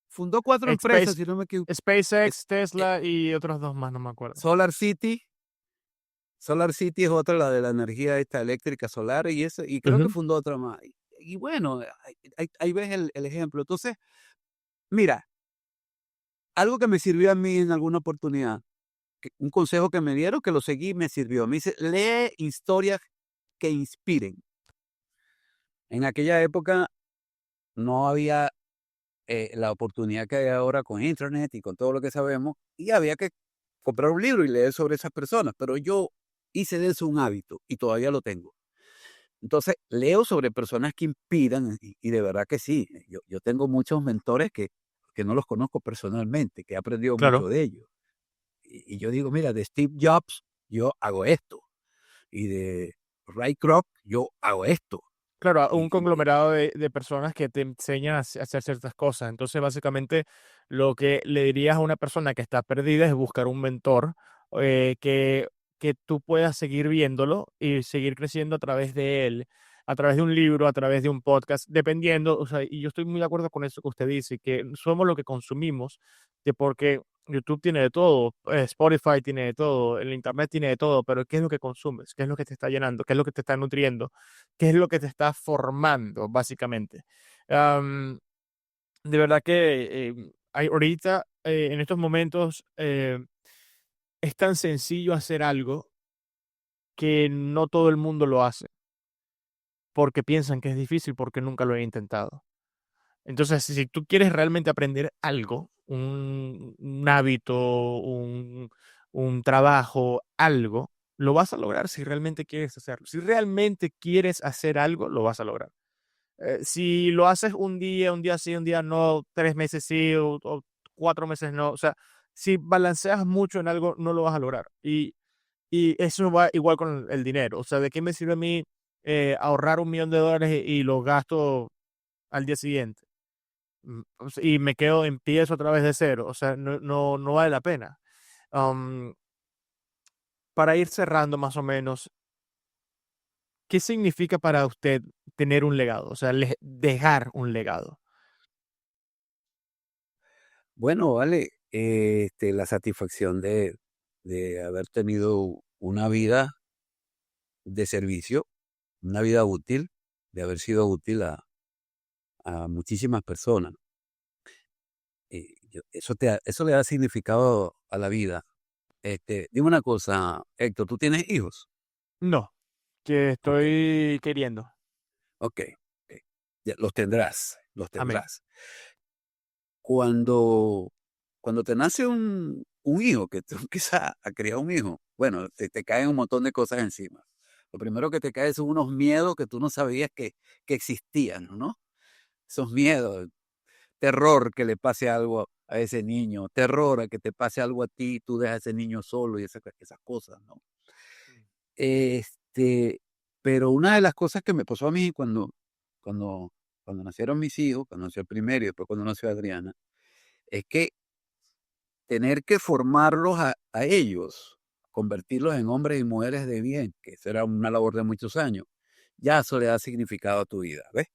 fundó 4 empresas, Space, si no me equivoco. SpaceX, Eh, Tesla y otros dos más, no me acuerdo. Solar City. Solar City es otra, la de la energía esta eléctrica solar, y creo que Ujú. fundó otra más. Y bueno, ahí ves el ejemplo. Entonces, mira, algo que me sirvió a mí en alguna oportunidad un consejo que me dieron, que lo seguí y me sirvió. Me dice, lee historias que inspiren. En aquella época no había la oportunidad que hay ahora con internet y con todo lo que sabemos, y había que comprar un libro y leer sobre esas personas, pero yo hice de eso un hábito y todavía lo tengo. Entonces, leo sobre personas que inspiran y de verdad que sí, yo tengo muchos mentores que no los conozco personalmente, que he aprendido mucho Claro. de ellos. Y yo digo, mira, de Steve Jobs yo hago esto, y de Ray Kroc yo hago esto. Claro, un Y, y- conglomerado de personas que te enseñan a hacer ciertas cosas. Entonces, básicamente, lo que le dirías a una persona que está perdida es buscar un mentor eh, que, que tú puedas seguir viéndolo y seguir creciendo a través de él, a través de un libro, a través de un podcast, dependiendo. O sea, y yo estoy muy de acuerdo con eso que usted dice, que somos lo que consumimos, de porque YouTube tiene de todo, Spotify tiene de todo, el Internet tiene de todo, pero ¿qué es lo que consumes? ¿Qué es lo que te está llenando? ¿Qué es lo que te está nutriendo? ¿Qué es lo que te está formando, básicamente? Am, de verdad que hay ahorita, en estos momentos, es tan sencillo hacer algo que no todo el mundo lo hace, porque piensan que es difícil, porque nunca lo he intentado. Entonces, si tú quieres realmente aprender algo, un hábito, un trabajo, algo, lo vas a lograr si realmente quieres hacerlo. Si realmente quieres hacer algo, lo vas a lograr. Si lo haces un día sí, un día no, 3 meses sí o 4 meses no, o sea, si balanceas mucho en algo, no lo vas a lograr. Y eso va igual con el dinero. O sea, ¿de qué me sirve a mí ahorrar $1 millón y lo gasto al día siguiente? O sea, y me quedo, empiezo otra vez de cero. O sea, no vale la pena. Am, para ir cerrando más o menos, ¿qué significa para usted tener un legado? O sea, dejar un legado. bueno, vale, la satisfacción de haber tenido una vida de servicio, una vida útil, de haber sido útil a muchísimas personas. Eso le da significado a la vida. Dime una cosa, Héctor, ¿tú tienes hijos? No, que Ok, estoy queriendo. ok, ok. Ya, los tendrás, los Amén. tendrás. Cuando, cuando te nace un hijo, que tú empiezas a criar un hijo, bueno, te caen un montón de cosas encima. Lo primero que te cae son unos miedos que tú no sabías que existían, ¿no? Esos miedos, terror que le pase algo a ese niño, terror a que te pase algo a ti, tú dejas a ese niño solo y esas cosas, ¿no? Este, pero una de las cosas que me pasó a mí cuando, cuando nacieron mis hijos, cuando nació el primero y después cuando nació Adriana, es que tener que formarlos a ellos, convertirlos en hombres y mujeres de bien, que esa era una labor de muchos años, ya eso le da significado a tu vida, ¿ves?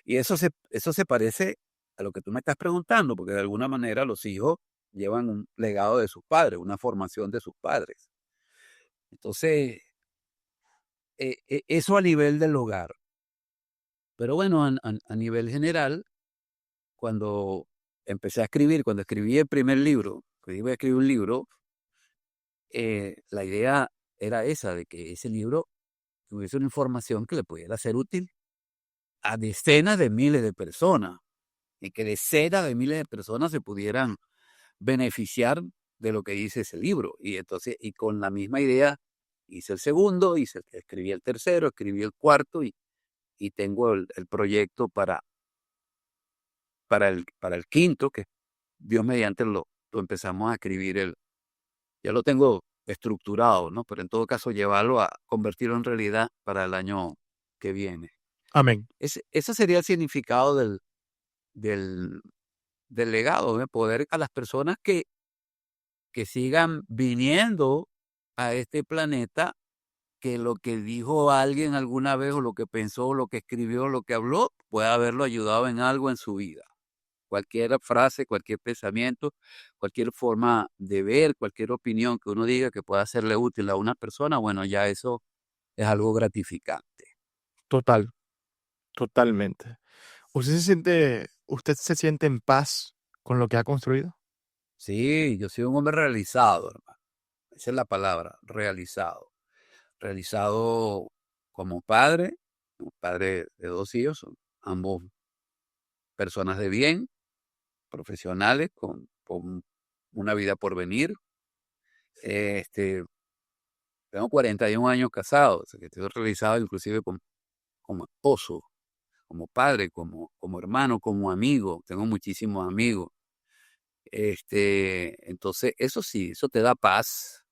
Y eso se parece a lo que tú me estás preguntando, porque de alguna manera los hijos llevan un legado de sus padres, una formación de sus padres. Entonces, eso a nivel del hogar. Pero bueno, a nivel general, cuando empecé a escribir, cuando escribí el primer libro, que iba a escribir un libro, la idea era esa, de que ese libro tuviese una información que le pudiera ser útil a decenas de miles de personas y que decenas de miles de personas se pudieran beneficiar de lo que dice ese libro. Y entonces, y con la misma idea, hice el segundo, escribí el tercero, escribí el cuarto y tengo el proyecto para el quinto, que Dios mediante lo empezamos a escribir, ya lo tengo estructurado, ¿no? Pero en todo caso llevarlo a convertirlo en realidad para el año que viene. Amén. Ese sería el significado del, del legado, ¿eh? Poder a las personas que sigan viniendo a este planeta, que lo que dijo alguien alguna vez o lo que pensó, lo que escribió, lo que habló, pueda haberlo ayudado en algo en su vida. Cualquier frase, cualquier pensamiento, cualquier forma de ver, cualquier opinión que uno diga que pueda serle útil a una persona, bueno, ya eso es algo gratificante. Total, totalmente. ¿Usted se siente en paz con lo que ha construido? Sí, yo soy un hombre realizado, hermano. esa es la palabra, realizado. Realizado como padre de 2 hijos, son ambos personas de bien, profesionales, con una vida por venir. Tengo 41 años casado, o sea que estoy realizado inclusive como esposo, como padre, como hermano, como amigo. Tengo muchísimos amigos. Entonces, eso sí, eso te da paz.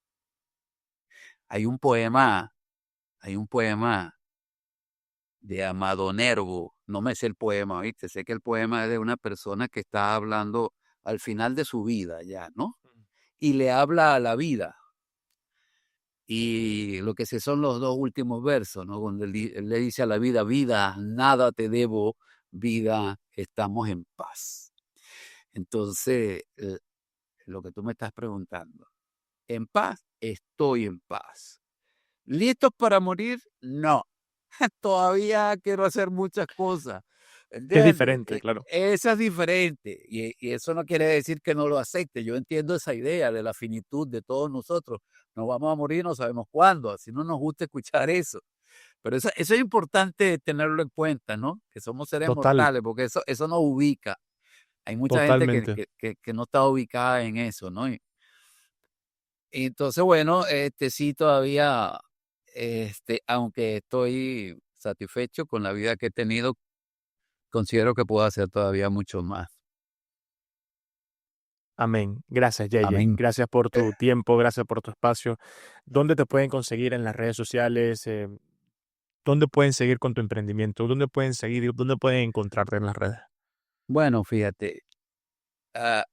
Hay un poema, hay un poema de Amado Nervo. No me sé el poema, ¿viste? Sé que el poema es de una persona que está hablando al final de su vida ya, ¿no? Y le habla a la vida. Y lo que sé son los 2 últimos versos, ¿no? Donde él le dice a la vida, vida, nada te debo, vida, estamos en paz. Entonces, lo que tú me estás preguntando, ¿en paz? Estoy en paz. ¿Listos para morir? No. Todavía quiero hacer muchas cosas. Que es ¿Entiendes? diferente, claro. Esa es diferente. Y eso no quiere decir que no lo acepte. Yo entiendo esa idea de la finitud de todos nosotros. Nos vamos a morir, no sabemos cuándo. Así no nos gusta escuchar eso. Pero eso es importante tenerlo en cuenta, ¿no? Que somos seres Total, mortales, porque eso nos ubica. Hay mucha gente totalmente. que no está ubicada en eso, ¿no? Y entonces, bueno, sí, todavía, aunque estoy satisfecho con la vida que he tenido, considero que puedo hacer todavía mucho más. Amén. Gracias, JJ. Amén. Gracias por tu tiempo, gracias por tu espacio. ¿Dónde te pueden conseguir en las redes sociales? ¿Dónde pueden seguir con tu emprendimiento? ¿Dónde pueden seguir? ¿Dónde pueden encontrarte en las redes? Bueno, fíjate,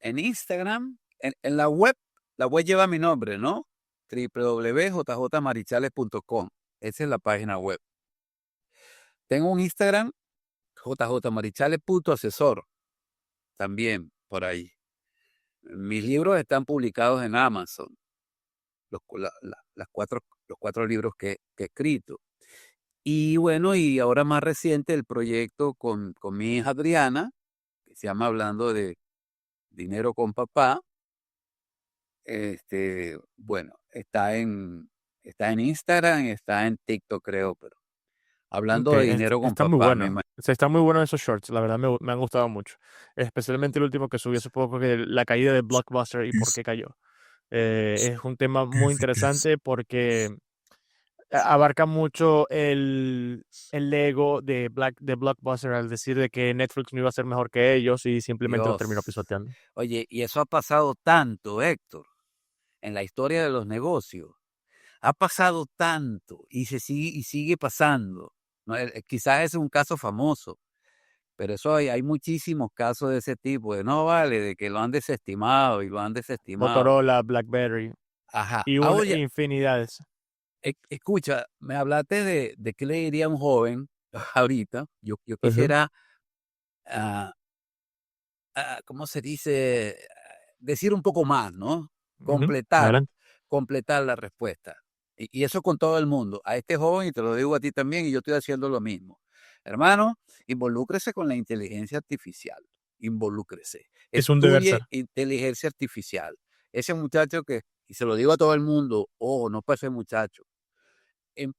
en Instagram, en la web lleva mi nombre, ¿no? www.jjmarichales.com. Esa es la página web. Tengo un Instagram, jjmarichales.asesor, también por ahí. Mis libros están publicados en Amazon, los 4 libros que he escrito. Y bueno, y ahora más reciente el proyecto con mi hija Adriana, que se llama Hablando de Dinero con Papá. Bueno, está en Instagram, está en TikTok, creo, pero Ok, Hablando de Dinero con está muy Papá, bueno. O sea, está muy bueno esos shorts. La verdad me han gustado mucho. Especialmente el último que subí hace poco, que la caída de Blockbuster y por qué cayó. Es un tema muy interesante porque abarca mucho el ego de Blockbuster al decir de que Netflix no iba a ser mejor que ellos y simplemente lo terminó Dios. pisoteando. Oye, y eso ha pasado tanto, Héctor, en la historia de los negocios. Ha pasado tanto y sigue pasando, ¿no? Quizás es un caso famoso, pero eso hay muchísimos casos de ese tipo, de no vale, de que lo han desestimado y lo han desestimado. Motorola, BlackBerry Ajá. y Ah, una oye, infinidades. escucha, me hablaste de qué le diría a un joven ahorita. Yo Ujú, quisiera, ah, ¿cómo se dice? Decir un poco más, ¿no? ujú. Completar, Adelante. completar la respuesta. Y eso con todo el mundo. A este joven, y te lo digo a ti también, y yo estoy haciendo lo mismo. Hermano, involúcrese con la inteligencia artificial. Involúcrese. Es un deber Estudie ser. inteligencia artificial. Ese muchacho y se lo digo a todo el mundo, ojo, no pase muchacho.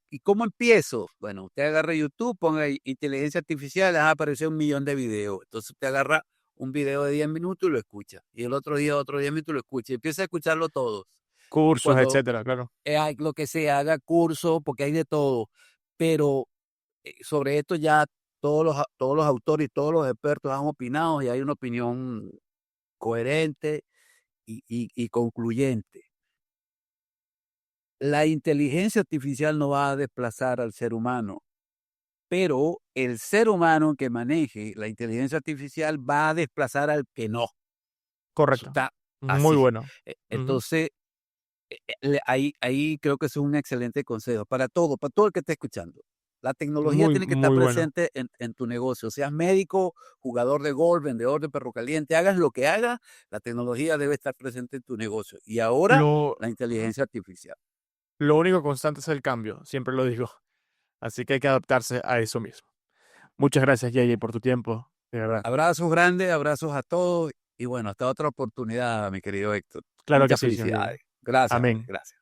¿Y cómo empiezo? Bueno, usted agarra YouTube, ponga ahí inteligencia artificial, le va a aparecer 1.000.000 de videos. Entonces usted agarra un video de 10 minutos y lo escucha. Y el otro día otro 10 minutos y lo escucha. Y empieza a escucharlo todos. Y Cursos, cuando etcétera, claro. lo que sea, haga curso, porque hay de todo. Pero sobre esto ya todos los autores y todos los expertos han opinado y hay una opinión coherente y concluyente. La inteligencia artificial no va a desplazar al ser humano, pero el ser humano que maneje la inteligencia artificial va a desplazar al que no. Eso Correcto. está Muy así. bueno. Ujú. Entonces, ahí creo que es un excelente consejo para todo el que esté escuchando. La tecnología Muy, tiene que estar muy bueno. presente en tu negocio. Seas médico, jugador de golf, vendedor de perro caliente, hagas lo que hagas, la tecnología debe estar presente en tu negocio. Y ahora, Lo, la ujú. inteligencia artificial. Lo único constante es el cambio, siempre lo digo. Así que hay que adaptarse a eso mismo. Muchas gracias, JJ, por tu tiempo, de verdad. Abrazos grandes, abrazos a todos y bueno, hasta otra oportunidad, mi querido Héctor. Claro que Muchas sí, señor JJ. felicidades. Gracias, hombre, Amén. gracias.